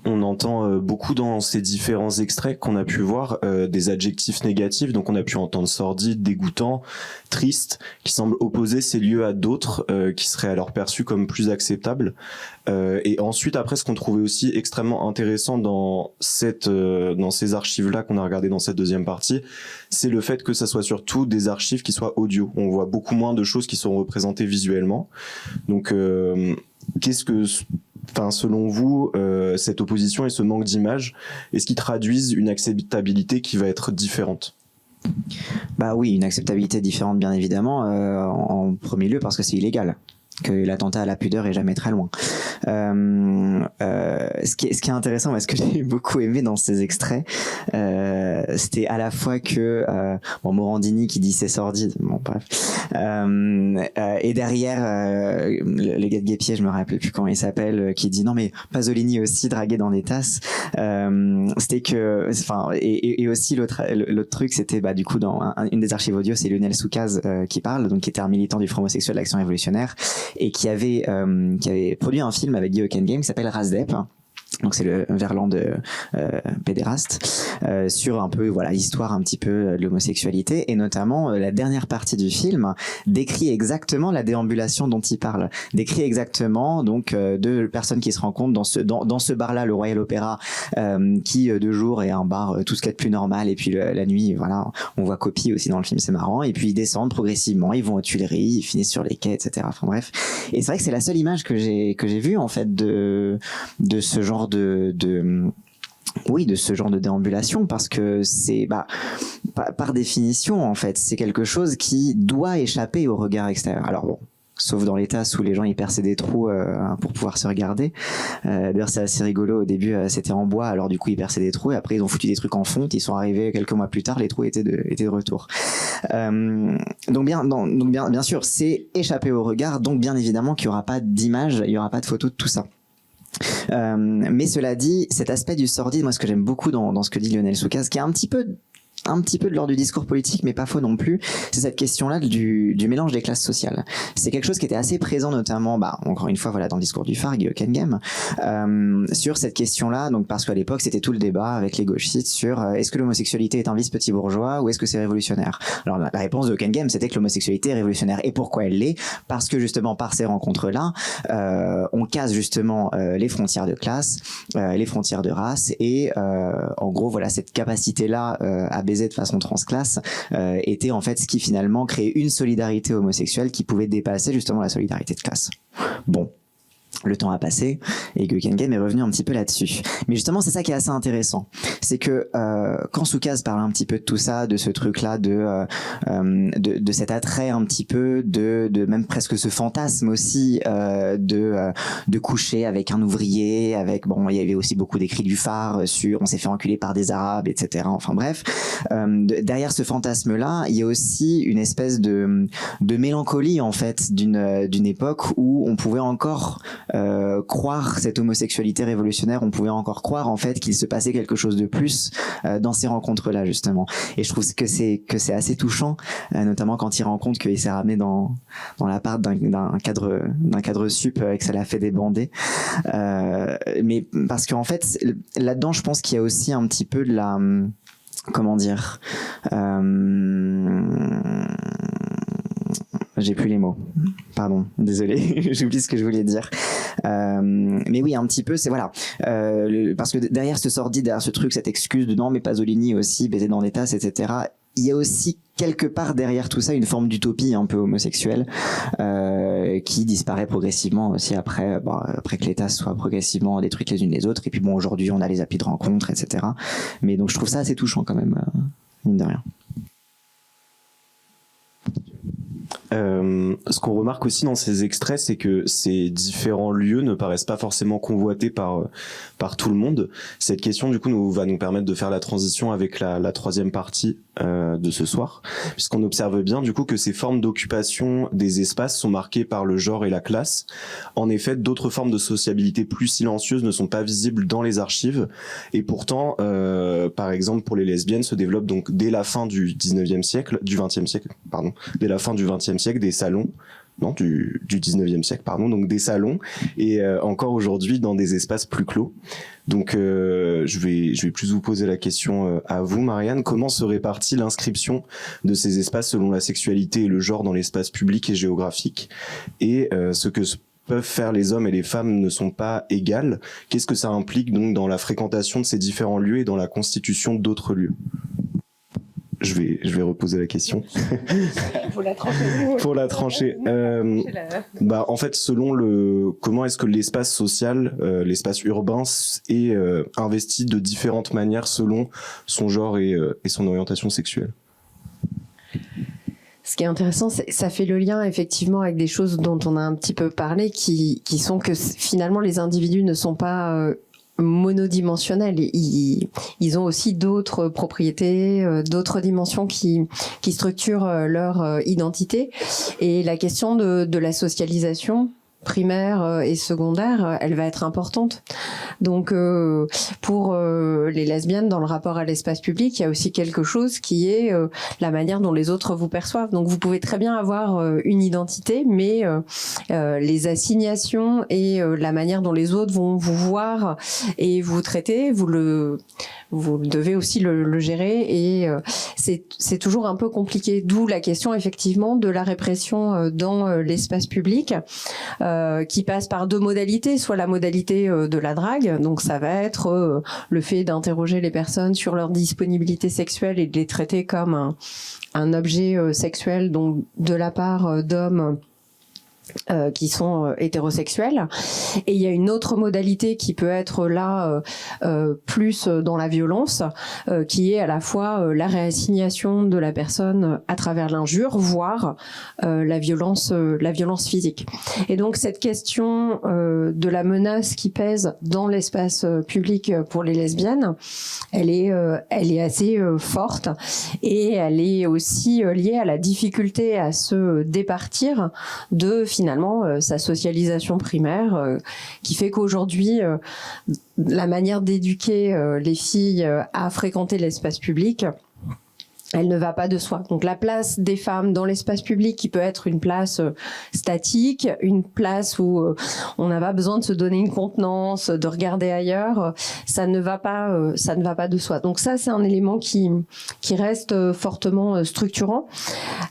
On entend beaucoup dans ces différents extraits qu'on a pu voir des adjectifs négatifs, donc on a pu entendre sordide, dégoûtant, triste, qui semblent opposer ces lieux à d'autres qui seraient alors perçus comme plus acceptables. Et ensuite, après, ce qu'on trouvait aussi extrêmement intéressant dans ces archives-là qu'on a regardées dans cette deuxième partie, c'est le fait que ça soit surtout des archives qui soient audio. On voit beaucoup moins de choses qui sont représentées visuellement. Donc, selon vous, cette opposition et ce manque d'image, est-ce qu'ils traduisent une acceptabilité qui va être différente ? Bah oui, une acceptabilité différente, bien évidemment, en premier lieu parce que c'est illégal, que l'attentat à la pudeur est jamais très loin. Ce qui est intéressant, ce que j'ai beaucoup aimé dans ces extraits, c'était à la fois que Morandini qui dit c'est sordide, bon bref, et derrière le gars de Guépier, je me rappelle plus comment il s'appelle, qui dit non mais Pasolini aussi dragué dans des tasses. C'était que, enfin, et aussi l'autre truc, c'était du coup dans une des archives audio, c'est Lionel Soukaz qui parle, donc qui était un militant du Front homosexuel d'Action révolutionnaire et qui avait produit un film avec Guy Hockenheim qui s'appelle Rasdep. Donc c'est le Verlan de pédéraste, sur un peu l'histoire un petit peu de l'homosexualité, et notamment la dernière partie du film décrit exactement la déambulation dont il parle, décrit exactement donc deux personnes qui se rencontrent dans ce bar-là, le Royal Opera, qui de jour est un bar tout ce qu'il y a de plus normal, et puis la nuit on voit Copie aussi dans le film, c'est marrant, et puis ils descendent progressivement, ils vont aux Tuileries, ils finissent sur les quais, etc. Enfin bref, et c'est vrai que c'est la seule image que j'ai vue en fait de ce genre de ce genre de déambulation, parce que c'est par définition en fait c'est quelque chose qui doit échapper au regard extérieur. Alors bon, sauf dans les tasses où les gens y perçaient des trous pour pouvoir se regarder. D'ailleurs c'est assez rigolo, au début c'était en bois, alors du coup ils perçaient des trous et après ils ont foutu des trucs en fonte, ils sont arrivés quelques mois plus tard, les trous étaient de retour. Donc bien sûr c'est échapper au regard, donc bien évidemment qu'il n'y aura pas d'image, il n'y aura pas de photo de tout ça. Mais cela dit, cet aspect du sordide, moi ce que j'aime beaucoup dans ce que dit Lionel Soukaz, qui est un petit peu de l'ordre du discours politique, mais pas faux non plus, c'est cette question-là du mélange des classes sociales. C'est quelque chose qui était assez présent, notamment, encore une fois, dans le discours du phare, Guy Hockenheim, sur cette question-là, donc parce qu'à l'époque, c'était tout le débat avec les gauchistes sur est-ce que l'homosexualité est un vice petit bourgeois ou est-ce que c'est révolutionnaire. Alors la réponse de Hockenheim, c'était que l'homosexualité est révolutionnaire. Et pourquoi elle l'est ? Parce que justement, par ces rencontres-là, on casse justement les frontières de classe, les frontières de race, et en gros, cette capacité-là à baiser de façon transclasse était en fait ce qui finalement créait une solidarité homosexuelle qui pouvait dépasser justement la solidarité de classe. Bon. Le temps a passé et Hockenheim est revenu un petit peu là-dessus. Mais justement, c'est ça qui est assez intéressant. C'est que quand Soukaz parle un petit peu de tout ça, de ce truc-là, de cet attrait un petit peu, de même presque ce fantasme aussi de coucher avec un ouvrier, avec il y avait aussi beaucoup d'écrits du phare sur on s'est fait enculer par des Arabes, etc. Enfin bref, derrière ce fantasme-là, il y a aussi une espèce de mélancolie en fait d'une époque où on pouvait encore croire cette homosexualité révolutionnaire, on pouvait encore croire en fait qu'il se passait quelque chose de plus dans ces rencontres-là justement. Et je trouve que c'est assez touchant, notamment quand il rencontre qu'il s'est ramené dans l'appart d'un cadre sup et que ça l'a fait débander. Mais parce qu'en fait là-dedans, je pense qu'il y a aussi un petit peu de la comment dire. J'ai plus les mots. Pardon, désolé, j'oublie ce que je voulais dire. Mais oui, un petit peu, c'est parce que derrière ce sordide, derrière ce truc, cette excuse de non, mais Pasolini aussi, baiser dans des tasses, etc. Il y a aussi quelque part derrière tout ça une forme d'utopie un peu homosexuelle qui disparaît progressivement aussi après que les tasses soient progressivement détruites les unes les autres. Et puis aujourd'hui, on a les applis de rencontres, etc. Mais donc je trouve ça assez touchant quand même, mine de rien. Ce qu'on remarque aussi dans ces extraits, c'est que ces différents lieux ne paraissent pas forcément convoités par tout le monde. Cette question, du coup, va nous permettre de faire la transition avec la troisième partie de ce soir, puisqu'on observe bien, du coup, que ces formes d'occupation des espaces sont marquées par le genre et la classe. En effet, d'autres formes de sociabilité plus silencieuses ne sont pas visibles dans les archives, et pourtant, par exemple, pour les lesbiennes, se développent donc dès la fin du 20e siècle, dès la fin du 20e siècle, des salons, du 19e siècle, donc des salons, et encore aujourd'hui dans des espaces plus clos. Donc je vais plus vous poser la question à vous, Marianne. Comment se répartit l'inscription de ces espaces selon la sexualité et le genre dans l'espace public et géographique, et ce que peuvent faire les hommes et les femmes ne sont pas égales. Qu'est-ce que ça implique donc dans la fréquentation de ces différents lieux et dans la constitution d'autres lieux? Je vais reposer la question. Pour la trancher. Pour la trancher. En fait, comment est-ce que l'espace social, l'espace urbain est investi de différentes manières selon son genre et son orientation sexuelle. Ce qui est intéressant, ça fait le lien effectivement avec des choses dont on a un petit peu parlé, qui sont que finalement les individus ne sont pas monodimensionnels. Ils ont aussi d'autres propriétés, d'autres dimensions qui structurent leur identité. Et la question de la socialisation primaire et secondaire, elle va être importante. Donc pour les lesbiennes, dans le rapport à l'espace public, il y a aussi quelque chose qui est la manière dont les autres vous perçoivent. Donc vous pouvez très bien avoir une identité, mais les assignations et la manière dont les autres vont vous voir et vous traiter, vous devez aussi le gérer, et c'est toujours un peu compliqué. D'où la question effectivement de la répression dans l'espace public, qui passe par deux modalités, soit la modalité de la drague, donc ça va être le fait d'interroger les personnes sur leur disponibilité sexuelle et de les traiter comme un objet sexuel, donc de la part d'hommes qui sont hétérosexuels. Et il y a une autre modalité qui peut être là plus dans la violence, qui est à la fois la réassignation de la personne à travers l'injure, voire la violence physique. Et donc cette question de la menace qui pèse dans l'espace public pour les lesbiennes, elle est assez forte, et elle est aussi liée à la difficulté à se départir de finalement sa socialisation primaire, qui fait qu'aujourd'hui la manière d'éduquer les filles à fréquenter l'espace public, elle ne va pas de soi. Donc la place des femmes dans l'espace public, qui peut être une place statique, une place où on n'a pas besoin de se donner une contenance, de regarder ailleurs, ça ne va pas de soi. Donc ça, c'est un élément qui reste fortement structurant.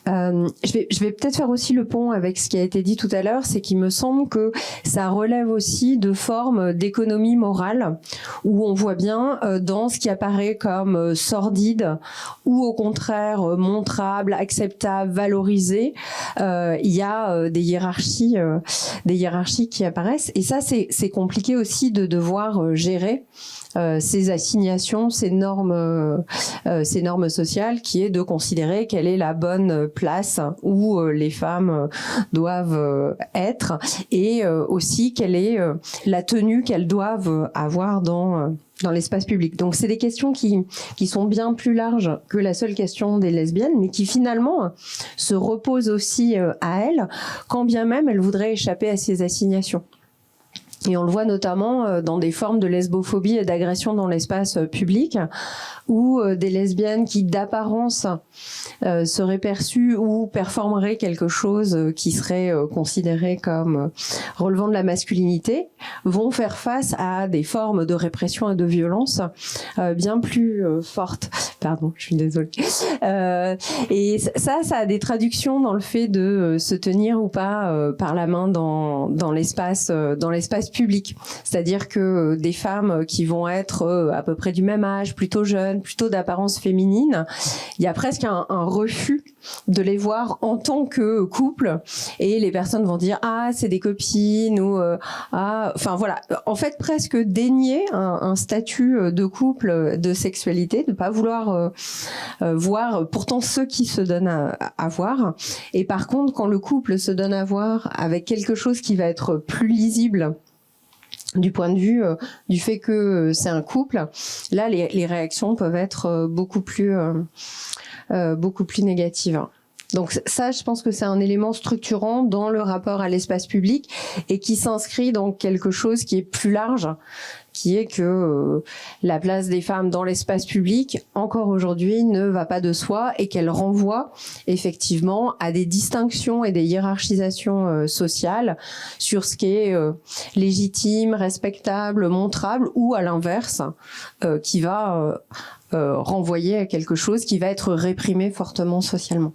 Je vais peut-être faire aussi le pont avec ce qui a été dit tout à l'heure, c'est qu'il me semble que ça relève aussi de formes d'économie morale, où on voit bien dans ce qui apparaît comme sordide ou au contraire montrable, acceptable, valorisé, il y a des hiérarchies qui apparaissent, et ça c'est compliqué aussi de devoir gérer ces assignations, ces normes sociales, qui est de considérer quelle est la bonne place où les femmes doivent être, et aussi quelle est la tenue qu'elles doivent avoir dans l'espace public. Donc c'est des questions qui sont bien plus larges que la seule question des lesbiennes, mais qui finalement se reposent aussi à elles, quand bien même elles voudraient échapper à ces assignations. Et on le voit notamment dans des formes de lesbophobie et d'agression dans l'espace public, où des lesbiennes qui d'apparence seraient perçues ou performeraient quelque chose qui serait considéré comme relevant de la masculinité, vont faire face à des formes de répression et de violence bien plus fortes. Pardon, je suis désolée. Et ça a des traductions dans le fait de se tenir ou pas par la main dans l'espace public. C'est-à-dire que des femmes qui vont être à peu près du même âge, plutôt jeunes, plutôt d'apparence féminine, il y a presque un refus de les voir en tant que couple, et les personnes vont dire ah c'est des copines ou enfin voilà, en fait presque dénier un statut de couple, de sexualité, de pas vouloir voir pourtant ceux qui se donnent à voir. Et par contre, quand le couple se donne à voir avec quelque chose qui va être plus lisible du point de vue du fait que c'est un couple, là les réactions peuvent être beaucoup plus négatives. Donc ça, je pense que c'est un élément structurant dans le rapport à l'espace public et qui s'inscrit dans quelque chose qui est plus large, qui est que la place des femmes dans l'espace public, encore aujourd'hui, ne va pas de soi et qu'elle renvoie effectivement à des distinctions et des hiérarchisations sociales sur ce qui est légitime, respectable, montrable, ou à l'inverse, qui va renvoyer à quelque chose qui va être réprimé fortement socialement.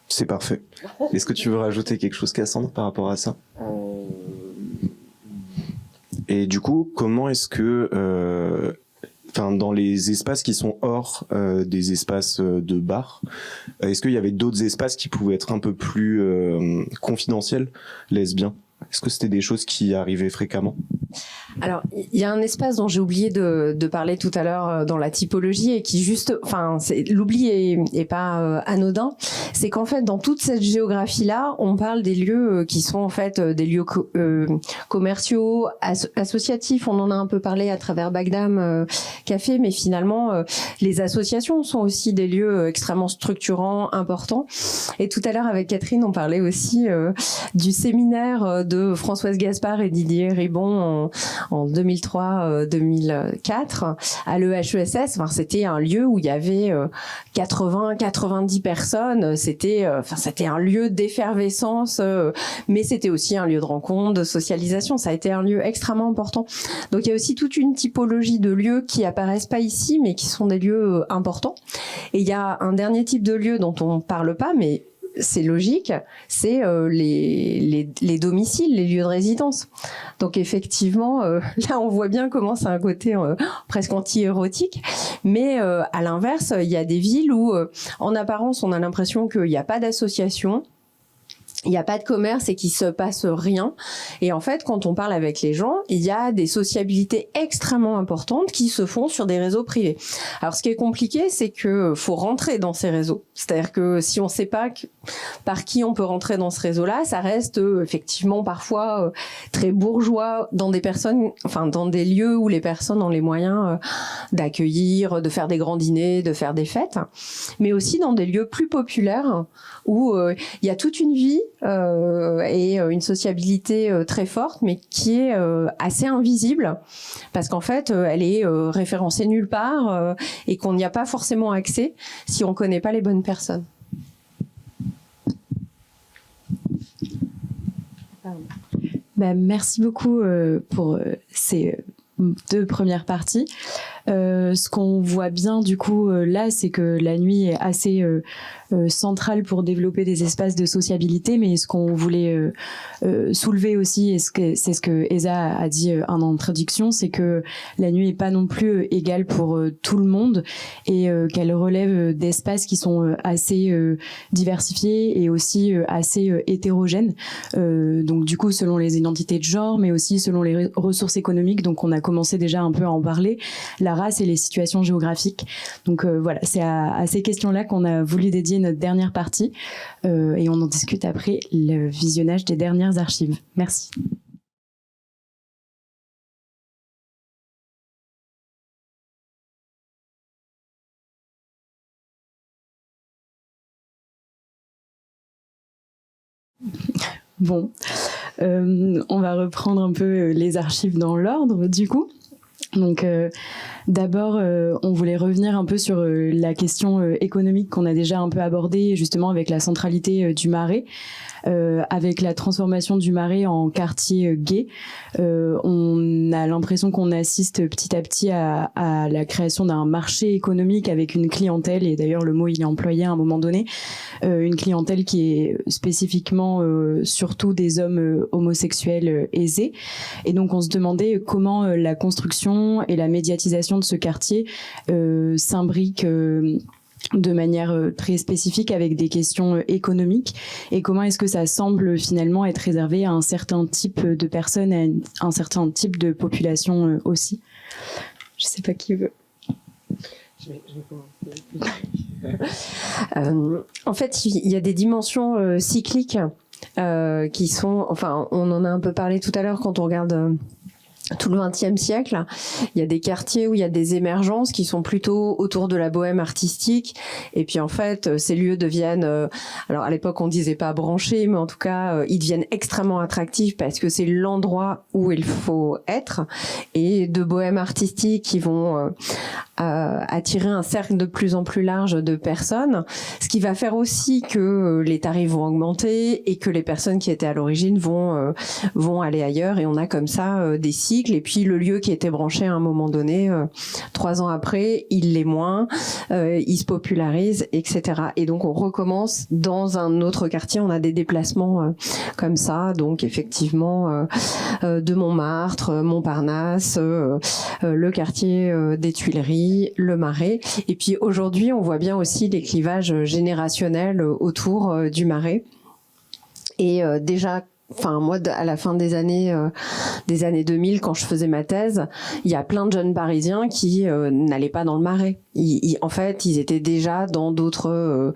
C'est parfait. Est-ce que tu veux rajouter quelque chose, Cassandre, par rapport à ça? Et du coup, comment est-ce que, dans les espaces qui sont hors des espaces de bar, est-ce qu'il y avait d'autres espaces qui pouvaient être un peu plus confidentiels, lesbiens? Est-ce que c'était des choses qui arrivaient fréquemment? Alors, il y a un espace dont j'ai oublié de parler tout à l'heure dans la typologie et qui l'oubli est pas anodin. C'est qu'en fait, dans toute cette géographie-là, on parle des lieux qui sont en fait des lieux commerciaux, associatifs. On en a un peu parlé à travers Bagdam Café, mais finalement, les associations sont aussi des lieux extrêmement structurants, importants. Et tout à l'heure, avec Catherine, on parlait aussi du séminaire de Françoise Gaspard et Didier Ribon en 2003-2004 à l'EHESS. Enfin, c'était un lieu où il y avait 80-90 personnes. C'était un lieu d'effervescence, mais c'était aussi un lieu de rencontre, de socialisation. Ça a été un lieu extrêmement important. Donc il y a aussi toute une typologie de lieux qui apparaissent pas ici, mais qui sont des lieux importants. Et il y a un dernier type de lieu dont on parle pas, mais c'est logique, c'est les domiciles, les lieux de résidence. Donc effectivement, là on voit bien comment c'est un côté presque anti-érotique, mais à l'inverse, il y a des villes où en apparence on a l'impression qu'il n'y a pas d'association, il n'y a pas de commerce et qu'il se passe rien. Et en fait, quand on parle avec les gens, il y a des sociabilités extrêmement importantes qui se font sur des réseaux privés. Alors, ce qui est compliqué, c'est que faut rentrer dans ces réseaux. C'est-à-dire que si on ne sait pas par qui on peut rentrer dans ce réseau-là, ça reste effectivement parfois très bourgeois dans des lieux où les personnes ont les moyens d'accueillir, de faire des grands dîners, de faire des fêtes, mais aussi dans des lieux plus populaires où il y a toute une vie et une sociabilité très forte, mais qui est assez invisible, parce qu'en fait, elle est référencée nulle part et qu'on n'y a pas forcément accès si on ne connaît pas les bonnes personnes. Merci beaucoup pour ces deux premières parties. Ce qu'on voit bien du coup là, c'est que la nuit est assez centrale pour développer des espaces de sociabilité, mais ce qu'on voulait soulever aussi, et c'est ce que Eza a dit en introduction, c'est que la nuit est pas non plus égale pour tout le monde, et qu'elle relève d'espaces qui sont assez diversifiés et aussi assez hétérogènes, donc du coup selon les identités de genre, mais aussi selon les ressources économiques. Donc on a commencé déjà un peu à en parler, la race et les situations géographiques. Donc voilà, c'est à ces questions-là qu'on a voulu dédier notre dernière partie, et on en discute après le visionnage des dernières archives. Merci. Bon, on va reprendre un peu les archives dans l'ordre du coup. Donc d'abord, on voulait revenir un peu sur la question économique qu'on a déjà un peu abordée, justement avec la centralité du Marais. Avec la transformation du Marais en quartier gay, on a l'impression qu'on assiste petit à petit à la création d'un marché économique avec une clientèle, et d'ailleurs le mot il est employé à un moment donné, une clientèle qui est spécifiquement surtout des hommes homosexuels aisés. Et donc on se demandait comment la construction et la médiatisation de ce quartier s'imbriquent de manière très spécifique avec des questions économiques, et comment est-ce que ça semble finalement être réservé à un certain type de personnes, à un certain type de population aussi. Je sais pas qui veut. Je vais commencer. En fait, il y a des dimensions cycliques qui sont, enfin, on en a un peu parlé tout à l'heure quand on regarde tout le XXe siècle. Il y a des quartiers où il y a des émergences qui sont plutôt autour de la bohème artistique. Et puis en fait, ces lieux deviennent, alors à l'époque on disait pas branchés, mais en tout cas ils deviennent extrêmement attractifs parce que c'est l'endroit où il faut être. Et de bohème artistique qui vont attirer un cercle de plus en plus large de personnes, ce qui va faire aussi que les tarifs vont augmenter et que les personnes qui étaient à l'origine vont aller ailleurs, et on a comme ça des cycles. Et puis le lieu qui était branché à un moment donné, 3 ans après, il l'est moins, il se popularise, etc. Et donc on recommence dans un autre quartier, on a des déplacements comme ça, donc effectivement de Montmartre, Montparnasse, le quartier des Tuileries, le Marais. Et puis aujourd'hui, on voit bien aussi les clivages générationnels autour du Marais. Et déjà, enfin moi à la fin des années 2000, quand je faisais ma thèse, il y a plein de jeunes Parisiens qui n'allaient pas dans le Marais. En fait, ils étaient déjà dans d'autres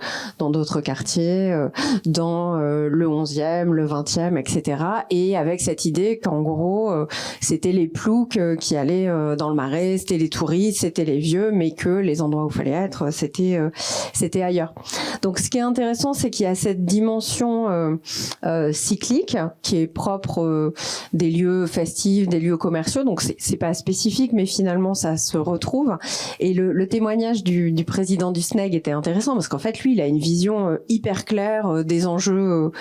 quartiers, dans le 11e, le 20e, etc. Et avec cette idée qu'en gros, c'était les ploucs qui allaient dans le Marais, c'était les touristes, c'était les vieux, mais que les endroits où il fallait être, c'était ailleurs. Donc, ce qui est intéressant, c'est qu'il y a cette dimension cyclique qui est propre des lieux festifs, des lieux commerciaux. Donc, c'est pas spécifique, mais finalement, ça se retrouve. Et le témoignage du président du SNEG était intéressant parce qu'en fait, lui, il a une vision hyper claire des enjeux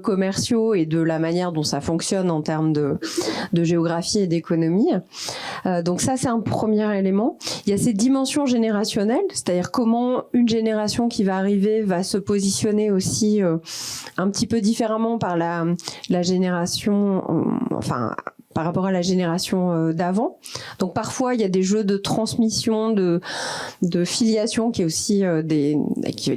commerciaux et de la manière dont ça fonctionne en termes de géographie et d'économie. Donc ça, c'est un premier élément. Il y a cette dimension générationnelle, c'est-à-dire comment une génération qui va arriver va se positionner aussi un petit peu différemment par la génération, enfin par rapport à la génération d'avant. Donc parfois il y a des jeux de transmission, de filiation qui est aussi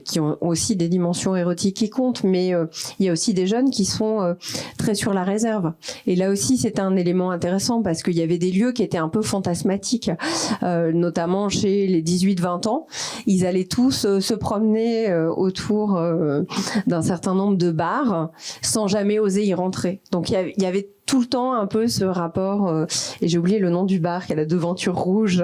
qui ont aussi des dimensions érotiques qui comptent, mais il y a aussi des jeunes qui sont très sur la réserve. Et là aussi c'est un élément intéressant parce qu'il y avait des lieux qui étaient un peu fantasmatiques, notamment chez les 18-20 ans. Ils allaient tous se promener autour d'un certain nombre de bars sans jamais oser y rentrer. Donc il y avait tout le temps un peu ce rapport, et j'ai oublié le nom du bar qui a la devanture rouge,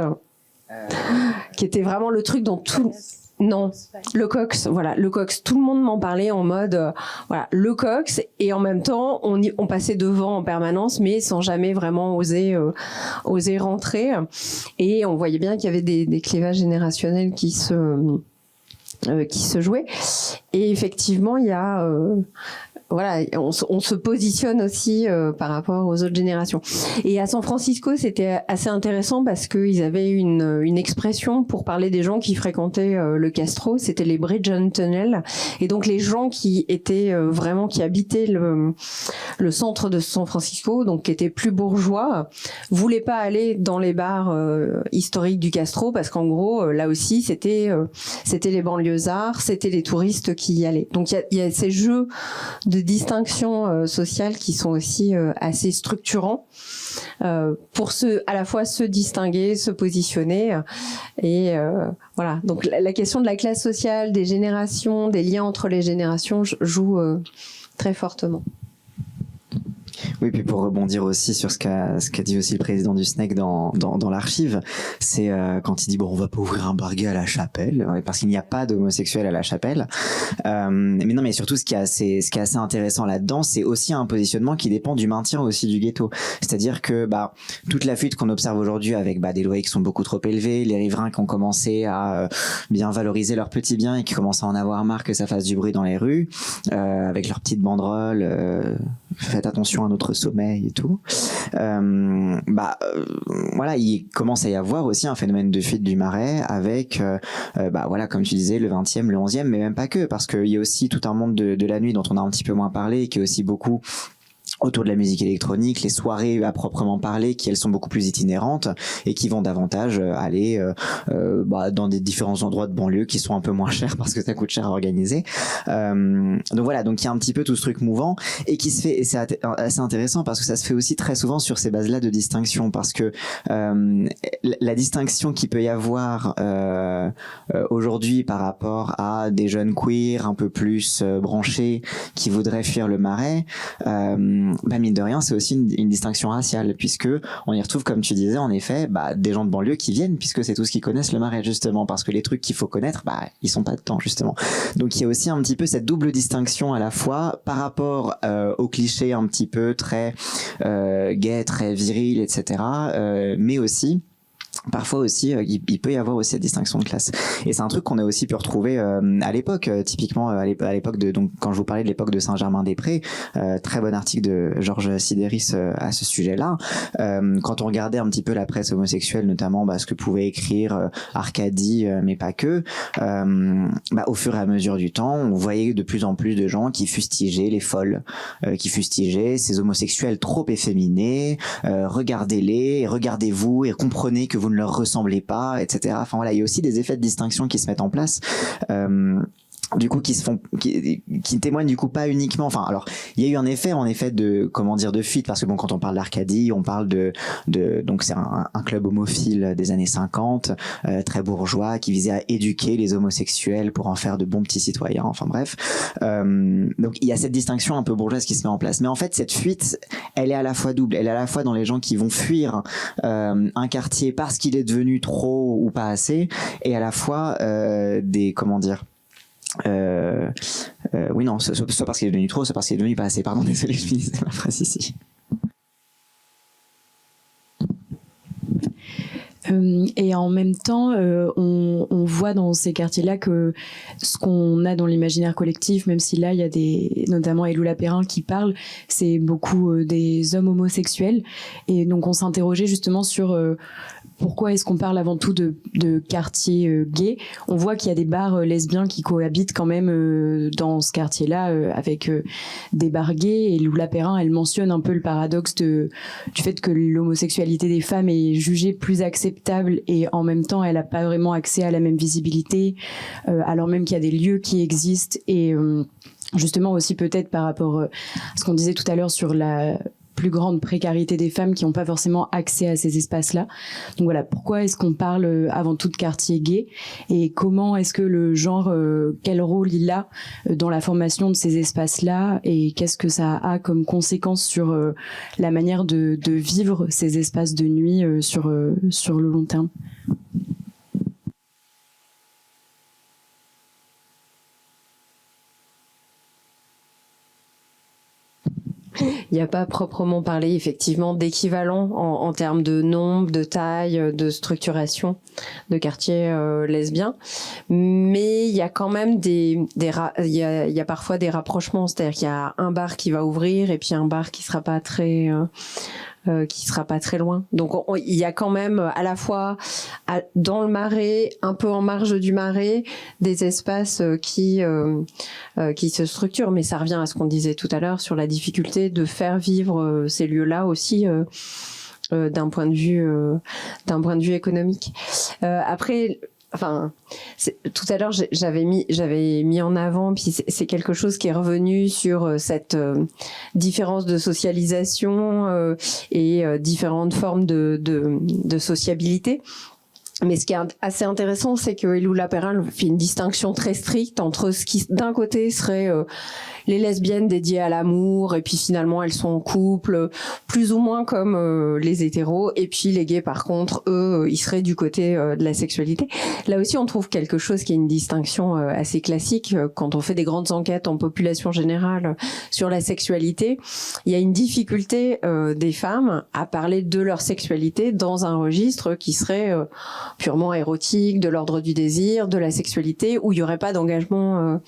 qui était vraiment le truc dont tout... Non, le Cox, voilà, le Cox. Tout le monde m'en parlait en mode, voilà, le Cox, et en même temps, on passait devant en permanence, mais sans jamais vraiment oser rentrer. Et on voyait bien qu'il y avait des clivages générationnels qui se jouaient. Et effectivement, il y a... voilà, on se positionne aussi par rapport aux autres générations. Et à San Francisco, c'était assez intéressant parce qu'ils avaient une expression pour parler des gens qui fréquentaient le Castro, c'était les Bridge and Tunnel. Et donc les gens qui étaient vraiment, qui habitaient le centre de San Francisco, donc qui étaient plus bourgeois, voulaient pas aller dans les bars historiques du Castro parce qu'en gros, là aussi, c'était les banlieusards, c'était les touristes qui y allaient. Donc il y a ces jeux de distinctions sociales qui sont aussi assez structurants pour à la fois se distinguer, se positionner, et voilà. Donc la question de la classe sociale, des générations, des liens entre les générations joue très fortement. Oui, puis pour rebondir aussi sur ce qu'a dit aussi le président du SNEC dans l'archive, c'est quand il dit bon, on va pas ouvrir un bar gay à la Chapelle parce qu'il n'y a pas d'homosexuels à la Chapelle. Mais non, mais surtout ce qui est assez intéressant là-dedans, c'est aussi un positionnement qui dépend du maintien aussi du ghetto. C'est-à-dire que toute la fuite qu'on observe aujourd'hui avec des loyers qui sont beaucoup trop élevés, les riverains qui ont commencé à bien valoriser leurs petits biens et qui commencent à en avoir marre que ça fasse du bruit dans les rues, avec leurs petites banderoles, faites attention à notre sommeil et tout. Voilà, il commence à y avoir aussi un phénomène de fuite du Marais avec, voilà, comme tu disais, le 20e, le 11e, mais même pas que, parce qu'il y a aussi tout un monde de la nuit dont on a un petit peu moins parlé et qui est aussi beaucoup autour de la musique électronique, les soirées à proprement parler, qui elles sont beaucoup plus itinérantes et qui vont davantage aller dans des différents endroits de banlieue qui sont un peu moins chers parce que ça coûte cher à organiser. Donc voilà, donc il y a un petit peu tout ce truc mouvant et qui se fait, et c'est assez intéressant parce que ça se fait aussi très souvent sur ces bases-là de distinction, parce que la distinction qu'il peut y avoir aujourd'hui par rapport à des jeunes queers un peu plus branchés qui voudraient fuir le Marais, mine de rien, c'est aussi une distinction raciale, puisque on y retrouve, comme tu disais, en effet, des gens de banlieue qui viennent, puisque c'est tout ce qu'ils connaissent le Marais, justement, parce que les trucs qu'il faut connaître, ils sont pas dedans, justement. Donc il y a aussi un petit peu cette double distinction à la fois par rapport aux clichés un petit peu très gay, très viril, etc., mais aussi parfois aussi il peut y avoir aussi cette distinction de classe, et c'est un truc qu'on a aussi pu retrouver à l'époque, typiquement à l'époque de, donc quand je vous parlais de l'époque de Saint-Germain-des-Prés, très bon article de Georges Sidéris à ce sujet-là. Quand on regardait un petit peu la presse homosexuelle, notamment ce que pouvait écrire Arcadie, mais pas que, au fur et à mesure du temps, on voyait de plus en plus de gens qui fustigeaient les folles, qui fustigeaient ces homosexuels trop efféminés, regardez-les, et regardez-vous et comprenez que vous ne leur ressemblez pas, etc. Enfin voilà, il y a aussi des effets de distinction qui se mettent en place. Du coup, qui témoignent du coup pas uniquement. Enfin, alors, il y a eu un effet, de fuite, parce que quand on parle d'Arcadie, on parle donc c'est un club homophile des années 50, très bourgeois, qui visait à éduquer les homosexuels pour en faire de bons petits citoyens. Enfin bref, donc il y a cette distinction un peu bourgeoise qui se met en place. Mais en fait, cette fuite, elle est à la fois double. Elle est à la fois dans les gens qui vont fuir un quartier parce qu'il est devenu trop ou pas assez, et à la fois soit parce qu'il est devenu trop, soit parce qu'il est devenu pas assez. Pardon, désolé, je finis ma phrase ici. Et en même temps, on voit dans ces quartiers-là que ce qu'on a dans l'imaginaire collectif, même si là il y a notamment Élou Lapérin qui parle, c'est beaucoup des hommes homosexuels. Et donc on s'interrogeait justement sur pourquoi est-ce qu'on parle avant tout de quartiers gays. On voit qu'il y a des bars lesbiens qui cohabitent quand même dans ce quartier-là avec des bars gays. Et Lou Lapérin, elle mentionne un peu le paradoxe du fait que l'homosexualité des femmes est jugée plus acceptable et en même temps, elle n'a pas vraiment accès à la même visibilité, alors même qu'il y a des lieux qui existent. Et justement aussi peut-être par rapport à ce qu'on disait tout à l'heure sur la plus grande précarité des femmes qui n'ont pas forcément accès à ces espaces-là. Donc voilà, pourquoi est-ce qu'on parle avant tout de quartier gay, et comment est-ce que le genre, quel rôle il a dans la formation de ces espaces-là, et qu'est-ce que ça a comme conséquence sur la manière de vivre ces espaces de nuit sur le long terme. Il n'y a pas proprement parlé effectivement d'équivalent en termes de nombre, de taille, de structuration de quartiers lesbiens, mais il y a quand même il y a parfois des rapprochements, c'est-à-dire qu'il y a un bar qui va ouvrir et puis un bar qui sera pas très loin. Donc il y a quand même à la fois dans le Marais, un peu en marge du Marais, des espaces qui se structurent. Mais ça revient à ce qu'on disait tout à l'heure sur la difficulté de faire vivre ces lieux-là aussi d'un point de vue économique. Après. Enfin, tout à l'heure, j'avais mis en avant, puis c'est quelque chose qui est revenu sur cette différence de socialisation et différentes formes de sociabilité. Mais ce qui est assez intéressant, c'est que Élou Lapérin fait une distinction très stricte entre ce qui, d'un côté, serait les lesbiennes dédiées à l'amour, et puis finalement elles sont en couple, plus ou moins comme les hétéros, et puis les gays, par contre, eux, ils seraient du côté de la sexualité. Là aussi, on trouve quelque chose qui est une distinction assez classique. Quand on fait des grandes enquêtes en population générale sur la sexualité, il y a une difficulté des femmes à parler de leur sexualité dans un registre qui serait purement érotique, de l'ordre du désir, de la sexualité, où il y aurait pas d'engagement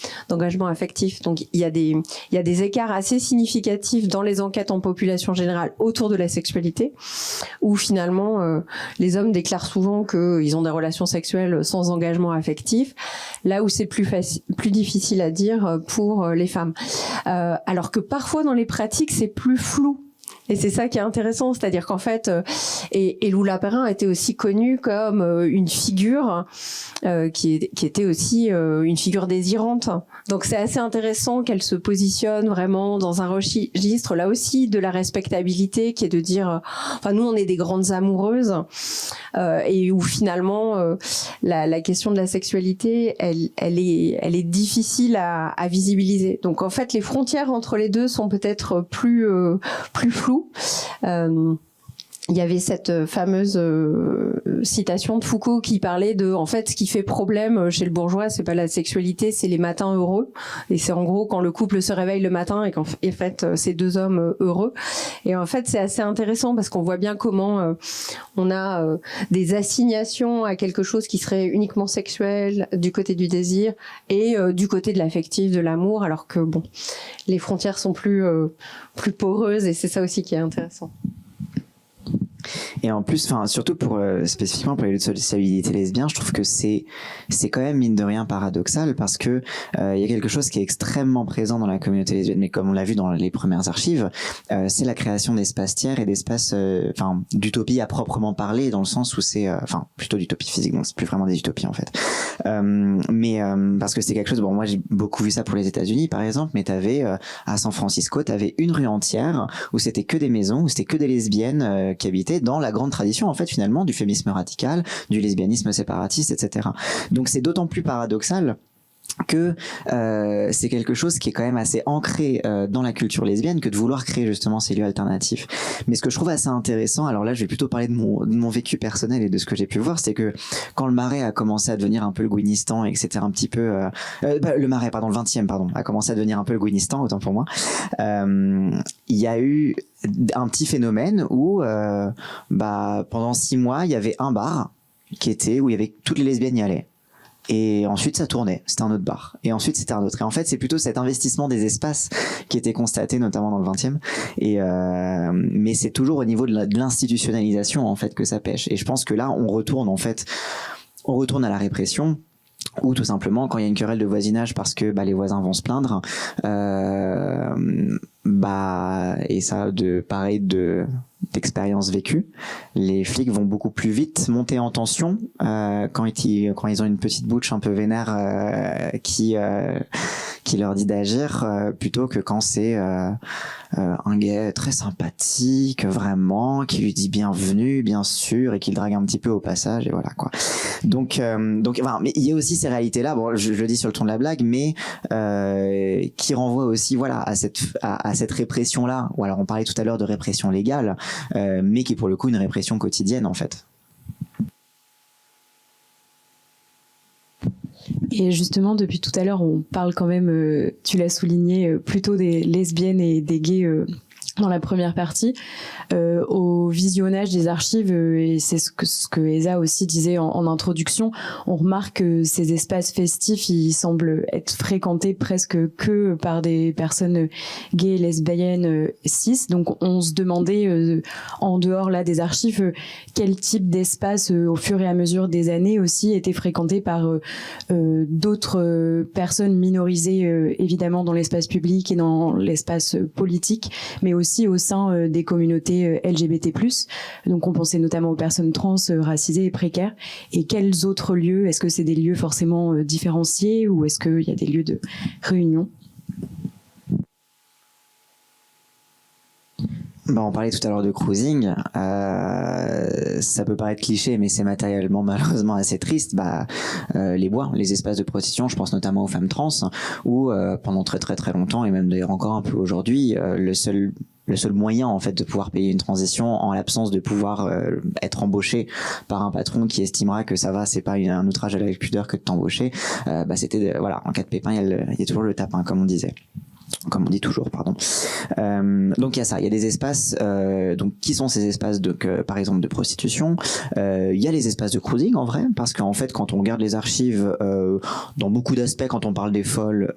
affectif. Donc il y a des écarts assez significatifs dans les enquêtes en population générale autour de la sexualité, où finalement les hommes déclarent souvent qu'ils ont des relations sexuelles sans engagement affectif, là où c'est plus difficile à dire pour les femmes. Alors que parfois dans les pratiques c'est plus flou. Et c'est ça qui est intéressant, c'est-à-dire qu'en fait, et Loula Perrin était aussi connue comme une figure qui était aussi une figure désirante. Donc c'est assez intéressant qu'elle se positionne vraiment dans un registre, là aussi, de la respectabilité, qui est de dire, enfin nous on est des grandes amoureuses, et où finalement la question de la sexualité, elle est difficile à visibiliser. Donc en fait, les frontières entre les deux sont peut-être plus floues. Il y avait cette fameuse citation de Foucault qui parlait de, en fait, ce qui fait problème chez le bourgeois, c'est pas la sexualité, c'est les matins heureux. Et c'est en gros quand le couple se réveille le matin et qu'en fait c'est deux hommes heureux. Et en fait c'est assez intéressant parce qu'on voit bien comment on a des assignations à quelque chose qui serait uniquement sexuel du côté du désir et du côté de l'affectif, de l'amour, alors que bon, les frontières sont plus poreuses et c'est ça aussi qui est intéressant. Et en plus, enfin, surtout pour spécifiquement pour les luttes de sociabilité lesbiennes, je trouve que c'est quand même mine de rien paradoxal parce que il y a quelque chose qui est extrêmement présent dans la communauté lesbienne, mais comme on l'a vu dans les premières archives, c'est la création d'espaces tiers et d'espaces, enfin, d'utopie à proprement parler, dans le sens où c'est, enfin, plutôt d'utopie physique, donc c'est plus vraiment des utopies en fait. Mais parce que c'est quelque chose, bon, moi j'ai beaucoup vu ça pour les États-Unis par exemple, mais t'avais à San Francisco, t'avais une rue entière où c'était que des maisons, où c'était que des lesbiennes qui habitaient dans la grande tradition en fait finalement du féminisme radical, du lesbianisme séparatiste, etc. Donc c'est d'autant plus paradoxal que c'est quelque chose qui est quand même assez ancré dans la culture lesbienne que de vouloir créer justement ces lieux alternatifs. Mais ce que je trouve assez intéressant, alors là je vais plutôt parler de mon vécu personnel et de ce que j'ai pu voir, c'est que quand le Marais a commencé à devenir un peu le Gouinistan et que c'était un petit peu le Marais, pardon, le 20e, pardon, a commencé à devenir un peu le Gouinistan, autant pour moi, il y a eu un petit phénomène où pendant 6 mois il y avait un bar où il y avait toutes les lesbiennes y allaient. Et ensuite, ça tournait. C'était un autre bar. Et ensuite, c'était un autre. Et en fait, c'est plutôt cet investissement des espaces qui était constaté, notamment dans le 20e. Mais c'est toujours au niveau de l'institutionnalisation, en fait, que ça pêche. Et je pense que là, on retourne à la répression. Ou tout simplement, quand il y a une querelle de voisinage parce que les voisins vont se plaindre, et ça, d'expérience vécue, les flics vont beaucoup plus vite monter en tension quand ils ont une petite bouche un peu vénère qui leur dit d'agir plutôt que quand c'est un gay très sympathique vraiment qui lui dit bienvenue bien sûr et qui le drague un petit peu au passage et voilà quoi. Donc enfin, mais il y a aussi ces réalités là, bon je le dis sur le ton de la blague, mais qui renvoient aussi voilà à cette répression là, ou alors on parlait tout à l'heure de répression légale, mais qui est pour le coup une répression quotidienne en fait. Et justement, depuis tout à l'heure, on parle quand même, tu l'as souligné, plutôt des lesbiennes et des gays dans la première partie. Au visionnage des archives, et c'est ce que Esa aussi disait en introduction, on remarque que ces espaces festifs, ils semblent être fréquentés presque que par des personnes gays, lesbiennes, cis. Donc on se demandait, en dehors là des archives, quel type d'espace, au fur et à mesure des années aussi, était fréquenté par d'autres personnes minorisées, évidemment dans l'espace public et dans l'espace politique, mais aussi au sein des communautés LGBT+. Donc on pensait notamment aux personnes trans, racisées et précaires. Et quels autres lieux? Est-ce que c'est des lieux forcément différenciés ou est-ce qu'il y a des lieux de réunion? On parlait tout à l'heure de cruising, ça peut paraître cliché, mais c'est matériellement malheureusement assez triste. Les bois, les espaces de prostitution, je pense notamment aux femmes trans, où pendant très très très longtemps, et même d'ailleurs encore un peu aujourd'hui, le seul moyen en fait de pouvoir payer une transition en l'absence de pouvoir être embauché par un patron qui estimera que ça va, c'est pas un outrage à la pudeur que de t'embaucher, c'était voilà, en cas de pépin il y a toujours le tapin comme on disait. comme on dit toujours, pardon. Donc il y a ça, il y a des espaces. Donc qui sont ces espaces par exemple de prostitution? Il y a les espaces de cruising en vrai, parce qu'en fait quand on regarde les archives, dans beaucoup d'aspects, quand on parle des folles,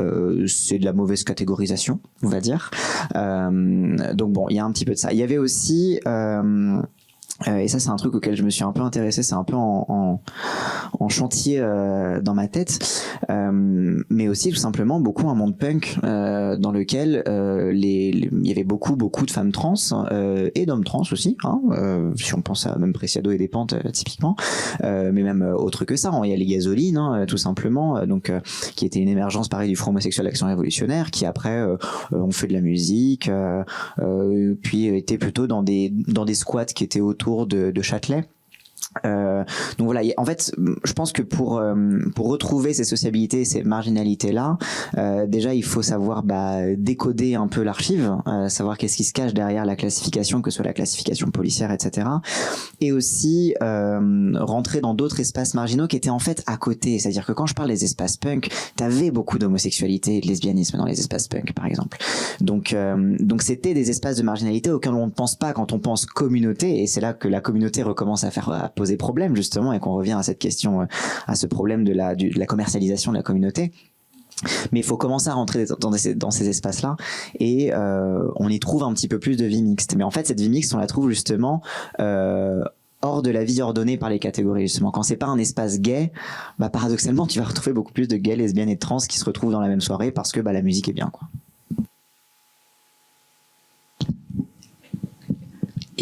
c'est de la mauvaise catégorisation, on va dire. Donc bon, il y a un petit peu de ça. Il y avait aussi et ça c'est un truc auquel je me suis un peu intéressé, c'est un peu en chantier dans ma tête, mais aussi tout simplement beaucoup un monde punk dans lequel il y avait beaucoup de femmes trans et d'hommes trans aussi, hein, si on pense à même Preciado et des Pentes typiquement, mais même autre que ça, il y a les Gasolines, hein, tout simplement, donc qui était une émergence pareil du Front homosexuel Action révolutionnaire, qui après ont fait de la musique, puis étaient plutôt dans des squats qui étaient autour de Châtelet. Donc voilà, en fait, je pense que pour retrouver ces sociabilités, ces marginalités là, déjà il faut savoir décoder un peu l'archive, savoir qu'est-ce qui se cache derrière la classification, que ce soit la classification policière, etc. Et aussi rentrer dans d'autres espaces marginaux qui étaient en fait à côté. C'est-à-dire que quand je parle des espaces punk, t'avais beaucoup d'homosexualité et de lesbianisme dans les espaces punk, par exemple. Donc c'était des espaces de marginalité auxquels on ne pense pas quand on pense communauté, et c'est là que la communauté recommence à poser problème justement, et qu'on revient à cette question, à ce problème de la commercialisation de la communauté. Mais il faut commencer à rentrer dans ces espaces-là, et on y trouve un petit peu plus de vie mixte. Mais en fait, cette vie mixte, on la trouve justement hors de la vie ordonnée par les catégories, justement. Quand c'est pas un espace gay, paradoxalement, tu vas retrouver beaucoup plus de gays, lesbiennes et trans qui se retrouvent dans la même soirée parce que la musique est bien, quoi.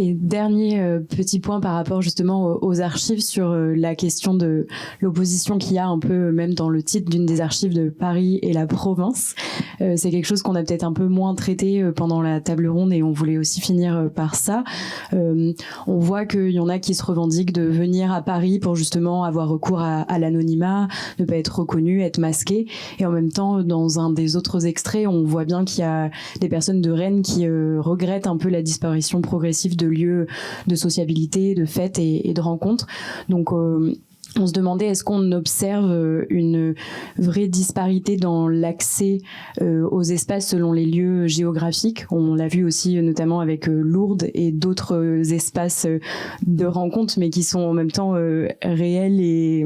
Et dernier petit point par rapport justement aux archives sur la question de l'opposition qu'il y a un peu même dans le titre d'une des archives de Paris et la province. C'est quelque chose qu'on a peut-être un peu moins traité pendant la table ronde, et on voulait aussi finir par ça. On voit qu'il y en a qui se revendiquent de venir à Paris pour justement avoir recours à l'anonymat, ne pas être reconnu, être masqué. Et en même temps, dans un des autres extraits, on voit bien qu'il y a des personnes de Rennes qui regrettent un peu la disparition progressive de lieux de sociabilité, de fêtes et de rencontres. Donc on se demandait, est-ce qu'on observe une vraie disparité dans l'accès aux espaces selon les lieux géographiques? On l'a vu aussi notamment avec Lourdes et d'autres espaces de rencontres, mais qui sont en même temps réels et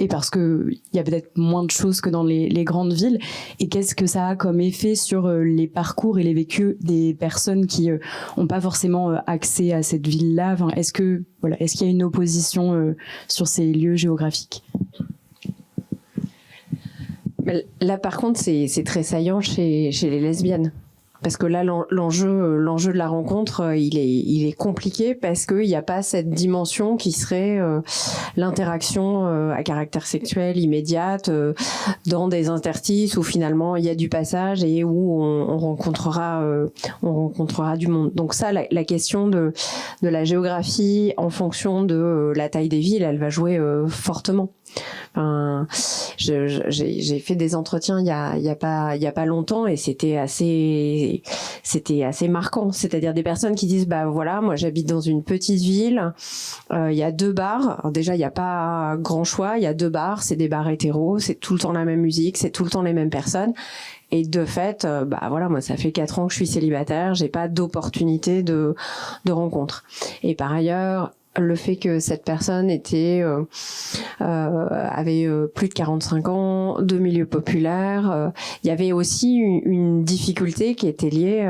parce que il y a peut-être moins de choses que dans les grandes villes. Et qu'est-ce que ça a comme effet sur les parcours et les vécus des personnes qui ont pas forcément accès à cette ville-là? Enfin, est-ce qu'il y a une opposition sur ces lieux géographiques? Là, par contre, c'est très saillant chez les lesbiennes. Parce que là, l'enjeu de la rencontre, il est compliqué parce qu'il n'y a pas cette dimension qui serait l'interaction à caractère sexuel immédiate dans des interstices où finalement il y a du passage et où on rencontrera du monde. Donc ça, la question de la géographie en fonction de la taille des villes, elle va jouer fortement. Enfin, j'ai fait des entretiens il y a pas longtemps, et c'était assez marquant. C'est-à-dire des personnes qui disent moi j'habite dans une petite ville, il y a 2 bars. Alors déjà il y a pas grand choix, il y a 2 bars, c'est des bars hétéros, c'est tout le temps la même musique, c'est tout le temps les mêmes personnes. Et de fait, moi ça fait 4 ans que je suis célibataire, j'ai pas d'opportunité de rencontre. Et par ailleurs, le fait que cette personne avait plus de 45 ans, de milieu populaire, il y avait aussi une difficulté qui était liée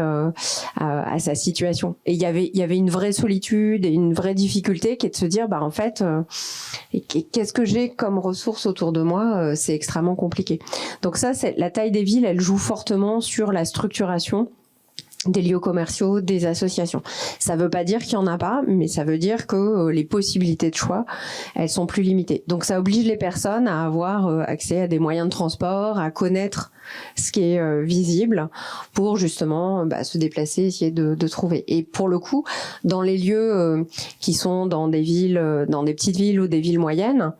à sa situation. Et il y avait une vraie solitude et une vraie difficulté qui est de se dire en fait qu'est-ce que j'ai comme ressources autour de moi, c'est extrêmement compliqué. Donc ça, c'est la taille des villes, elle joue fortement sur la structuration des lieux commerciaux, des associations. Ça veut pas dire qu'il y en a pas, mais ça veut dire que les possibilités de choix, elles sont plus limitées. Donc ça oblige les personnes à avoir accès à des moyens de transport, à connaître ce qui est visible pour justement se déplacer, essayer de trouver. Et pour le coup, dans les lieux qui sont dans des villes, dans des petites villes ou des villes moyennes,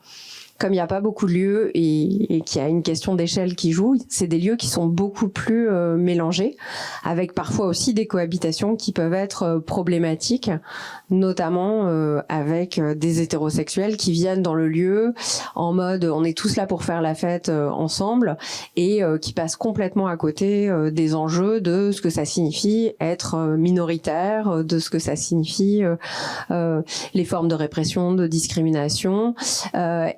comme il n'y a pas beaucoup de lieux et qu'il y a une question d'échelle qui joue, c'est des lieux qui sont beaucoup plus mélangés, avec parfois aussi des cohabitations qui peuvent être problématiques, notamment avec des hétérosexuels qui viennent dans le lieu en mode on est tous là pour faire la fête ensemble et qui passent complètement à côté des enjeux de ce que ça signifie être minoritaire, de ce que ça signifie les formes de répression, de discrimination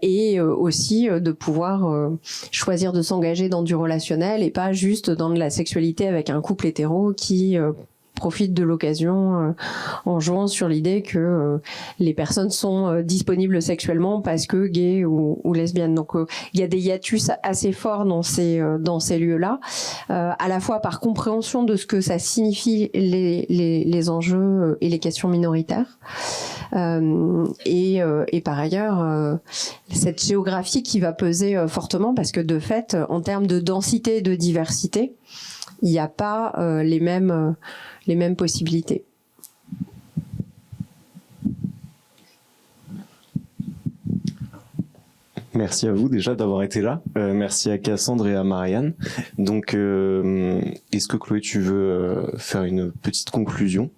et aussi de pouvoir choisir de s'engager dans du relationnel et pas juste dans de la sexualité avec un couple hétéro qui profite de l'occasion en jouant sur l'idée que les personnes sont disponibles sexuellement parce que gays ou lesbiennes. Donc il y a des hiatus assez forts dans ces lieux-là, à la fois par compréhension de ce que ça signifie les enjeux et les questions minoritaires, et par ailleurs cette géographie qui va peser fortement parce que de fait, en termes de densité et de diversité, il n'y a pas les mêmes possibilités. Merci à vous déjà d'avoir été là. Merci à Cassandre et à Marianne. Donc, est-ce que Chloé, tu veux faire une petite conclusion ?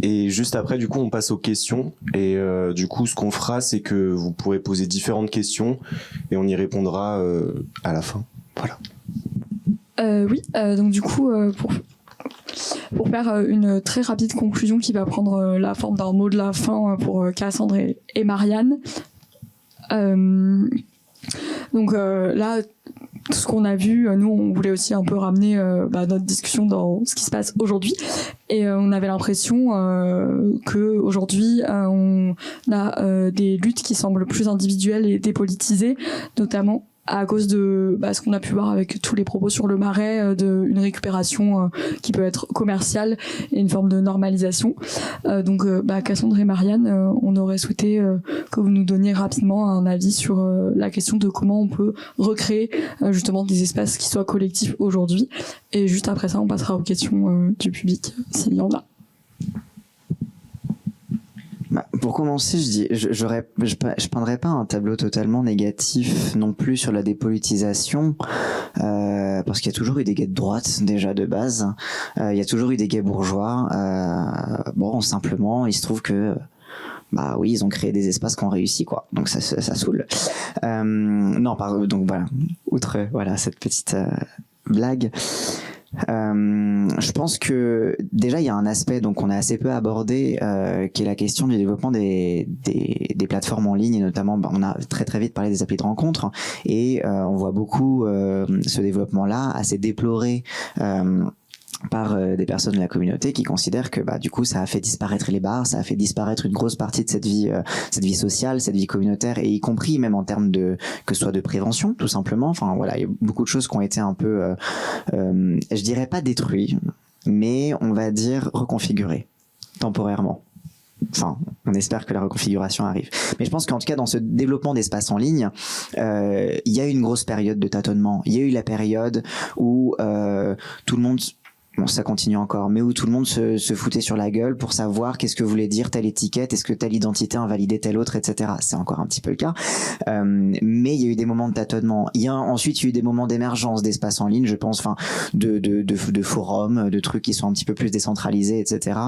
Et juste après, du coup, on passe aux questions. Et du coup, ce qu'on fera, c'est que vous pourrez poser différentes questions et on y répondra à la fin. Voilà. Oui, donc du coup, pour faire une très rapide conclusion qui va prendre la forme d'un mot de la fin pour Cassandre et Marianne. Donc là, tout ce qu'on a vu, nous on voulait aussi un peu ramener notre discussion dans ce qui se passe aujourd'hui, et on avait l'impression que aujourd'hui on a des luttes qui semblent plus individuelles et dépolitisées, notamment à cause de ce qu'on a pu voir avec tous les propos sur le Marais, d'une récupération qui peut être commerciale et une forme de normalisation. Donc Cassandre et Marianne, on aurait souhaité que vous nous donniez rapidement un avis sur la question de comment on peut recréer justement des espaces qui soient collectifs aujourd'hui. Et juste après ça, on passera aux questions du public, s'il y en a. Pour commencer, je peindrais pas un tableau totalement négatif non plus sur la dépolitisation, parce qu'il y a toujours eu des gays de droite déjà de base, il y a toujours eu des gays bourgeois. Simplement, il se trouve que oui, ils ont créé des espaces qui ont réussi, quoi. Donc ça saoule. Donc voilà, outre cette petite blague. Je pense que déjà il y a un aspect donc on a assez peu abordé qui est la question du développement des plateformes en ligne, et notamment on a très vite parlé des applis de rencontres, et on voit beaucoup ce développement-là assez déploré par des personnes de la communauté qui considèrent que du coup ça a fait disparaître les bars, ça a fait disparaître une grosse partie de cette vie sociale, cette vie communautaire, et y compris même en termes de que ce soit de prévention tout simplement. Enfin voilà, il y a beaucoup de choses qui ont été un peu je dirais pas détruites, mais on va dire reconfigurées temporairement. Enfin, on espère que la reconfiguration arrive. Mais je pense qu'en tout cas, dans ce développement d'espace en ligne, il y a eu une grosse période de tâtonnement. Il y a eu la période où tout le monde... Bon, ça continue encore, mais où tout le monde se foutait sur la gueule pour savoir qu'est-ce que voulait dire telle étiquette, est-ce que telle identité invalidait telle autre, etc. C'est encore un petit peu le cas. Mais il y a eu des moments de tâtonnement. Ensuite, il y a eu des moments d'émergence d'espace en ligne, je pense, de forums, de trucs qui sont un petit peu plus décentralisés, etc.,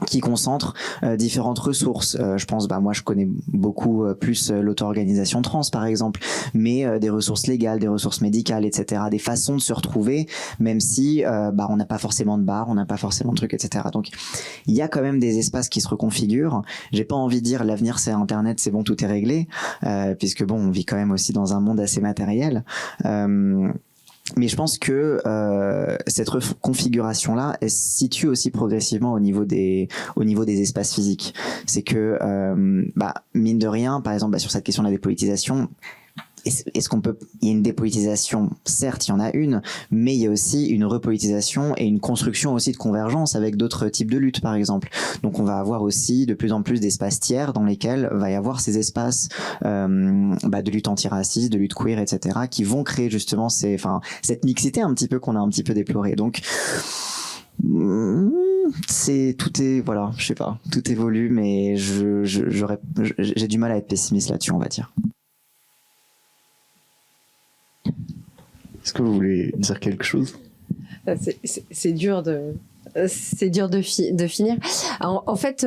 qui concentre différentes ressources. Je pense, moi je connais beaucoup plus l'auto-organisation trans par exemple, mais des ressources légales, des ressources médicales, etc., des façons de se retrouver, même si on n'a pas forcément de bar, on n'a pas forcément de trucs, etc. Donc il y a quand même des espaces qui se reconfigurent. J'ai pas envie de dire l'avenir c'est Internet, c'est bon, tout est réglé, puisque on vit quand même aussi dans un monde assez matériel. Mais je pense que cette configuration-là, elle se situe aussi progressivement au niveau des espaces physiques. C'est que, mine de rien, par exemple, sur cette question de la dépolitisation, est-ce qu'on peut... Il y a une dépolitisation, certes, il y en a une, mais il y a aussi une repolitisation et une construction aussi de convergence avec d'autres types de luttes, par exemple. Donc on va avoir aussi de plus en plus d'espaces tiers dans lesquels va y avoir ces espaces de lutte antiraciste, de lutte queer, etc., qui vont créer justement cette mixité un petit peu qu'on a un petit peu déplorée. Donc tout évolue, mais j'ai du mal à être pessimiste là-dessus, on va dire. Est-ce que vous voulez dire quelque chose? C'est dur de finir. En fait,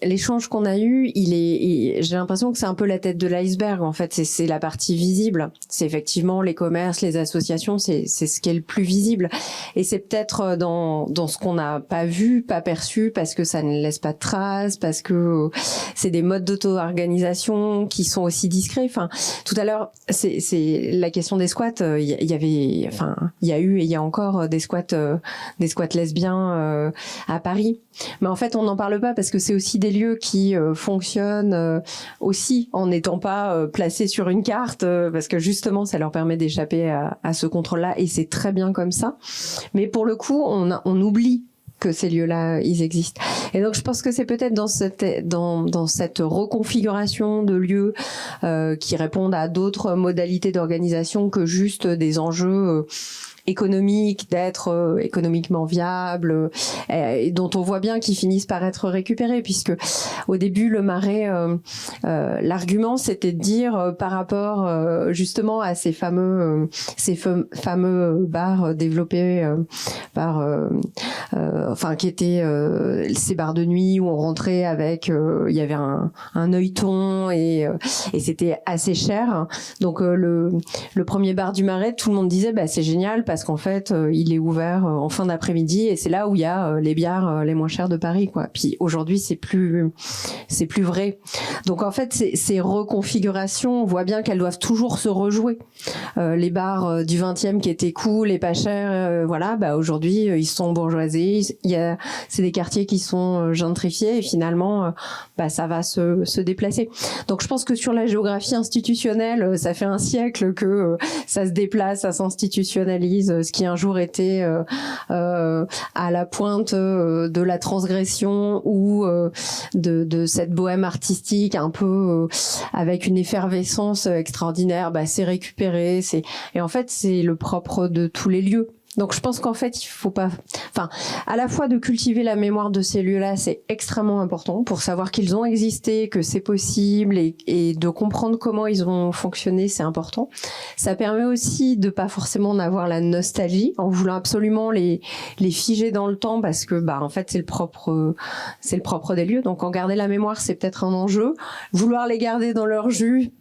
l'échange qu'on a eu, j'ai l'impression que c'est un peu la tête de l'iceberg. En fait, c'est la partie visible. C'est effectivement les commerces, les associations, c'est ce qui est le plus visible. Et c'est peut-être dans ce qu'on n'a pas vu, pas perçu, parce que ça ne laisse pas de traces, parce que c'est des modes d'auto-organisation qui sont aussi discrets. Enfin, tout à l'heure, c'est la question des squats. Il y a eu et il y a encore des squats lesbiens à Paris. Mais en fait, on n'en parle pas parce que c'est aussi des lieux qui fonctionnent aussi en n'étant pas placés sur une carte parce que justement, ça leur permet d'échapper à ce contrôle-là et c'est très bien comme ça. Mais pour le coup, on oublie que ces lieux-là, ils existent. Et donc, je pense que c'est peut-être dans cette reconfiguration de lieux qui répondent à d'autres modalités d'organisation que juste des enjeux économiques, d'être économiquement viable, et dont on voit bien qu'ils finissent par être récupérés, puisque au début le Marais, l'argument c'était de dire par rapport justement à ces fameux bars développés qui étaient ces bars de nuit où on rentrait avec, il y avait un œilleton et c'était assez cher. Donc le premier bar du Marais, tout le monde disait c'est génial parce qu'en fait il est ouvert en fin d'après-midi et c'est là où il y a les bières les moins chères de Paris, quoi. Puis aujourd'hui c'est plus vrai. Donc en fait ces reconfigurations, on voit bien qu'elles doivent toujours se rejouer. Les bars du 20e qui étaient cool et pas chers, aujourd'hui ils sont bourgeoisés. C'est des quartiers qui sont gentrifiés et finalement ça va se déplacer. Donc je pense que sur la géographie institutionnelle, ça fait un siècle que ça se déplace, ça s'institutionnalise. Ce qui un jour était à la pointe de la transgression ou de cette bohème artistique un peu avec une effervescence extraordinaire, c'est récupéré. Et en fait, c'est le propre de tous les lieux. Donc je pense qu'en fait il faut pas, à la fois de cultiver la mémoire de ces lieux-là, c'est extrêmement important pour savoir qu'ils ont existé, que c'est possible et de comprendre comment ils ont fonctionné, c'est important. Ça permet aussi de pas forcément en avoir la nostalgie en voulant absolument les figer dans le temps parce que en fait c'est le propre des lieux. Donc en garder la mémoire, c'est peut-être un enjeu. Vouloir les garder dans leur jus,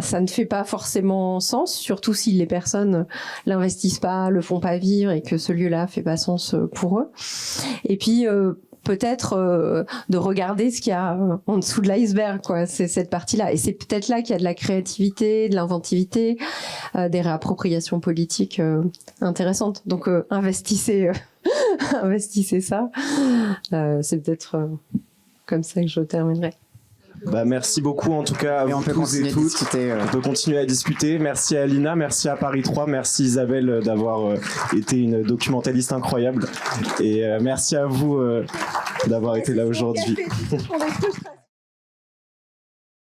ça ne fait pas forcément sens, surtout si les personnes l'investissent pas, le font pas vivre et que ce lieu-là fait pas sens pour eux. Et puis peut-être de regarder ce qu'il y a en dessous de l'iceberg, quoi. C'est cette partie-là, et c'est peut-être là qu'il y a de la créativité, de l'inventivité, des réappropriations politiques intéressantes. Donc investissez ça. C'est peut-être comme ça que je terminerai. Merci beaucoup en tout cas à vous tous et toutes. On peut continuer à discuter. Merci à Lina, merci à Paris 3, merci Isabelle d'avoir été une documentaliste incroyable et merci à vous d'avoir été là aujourd'hui.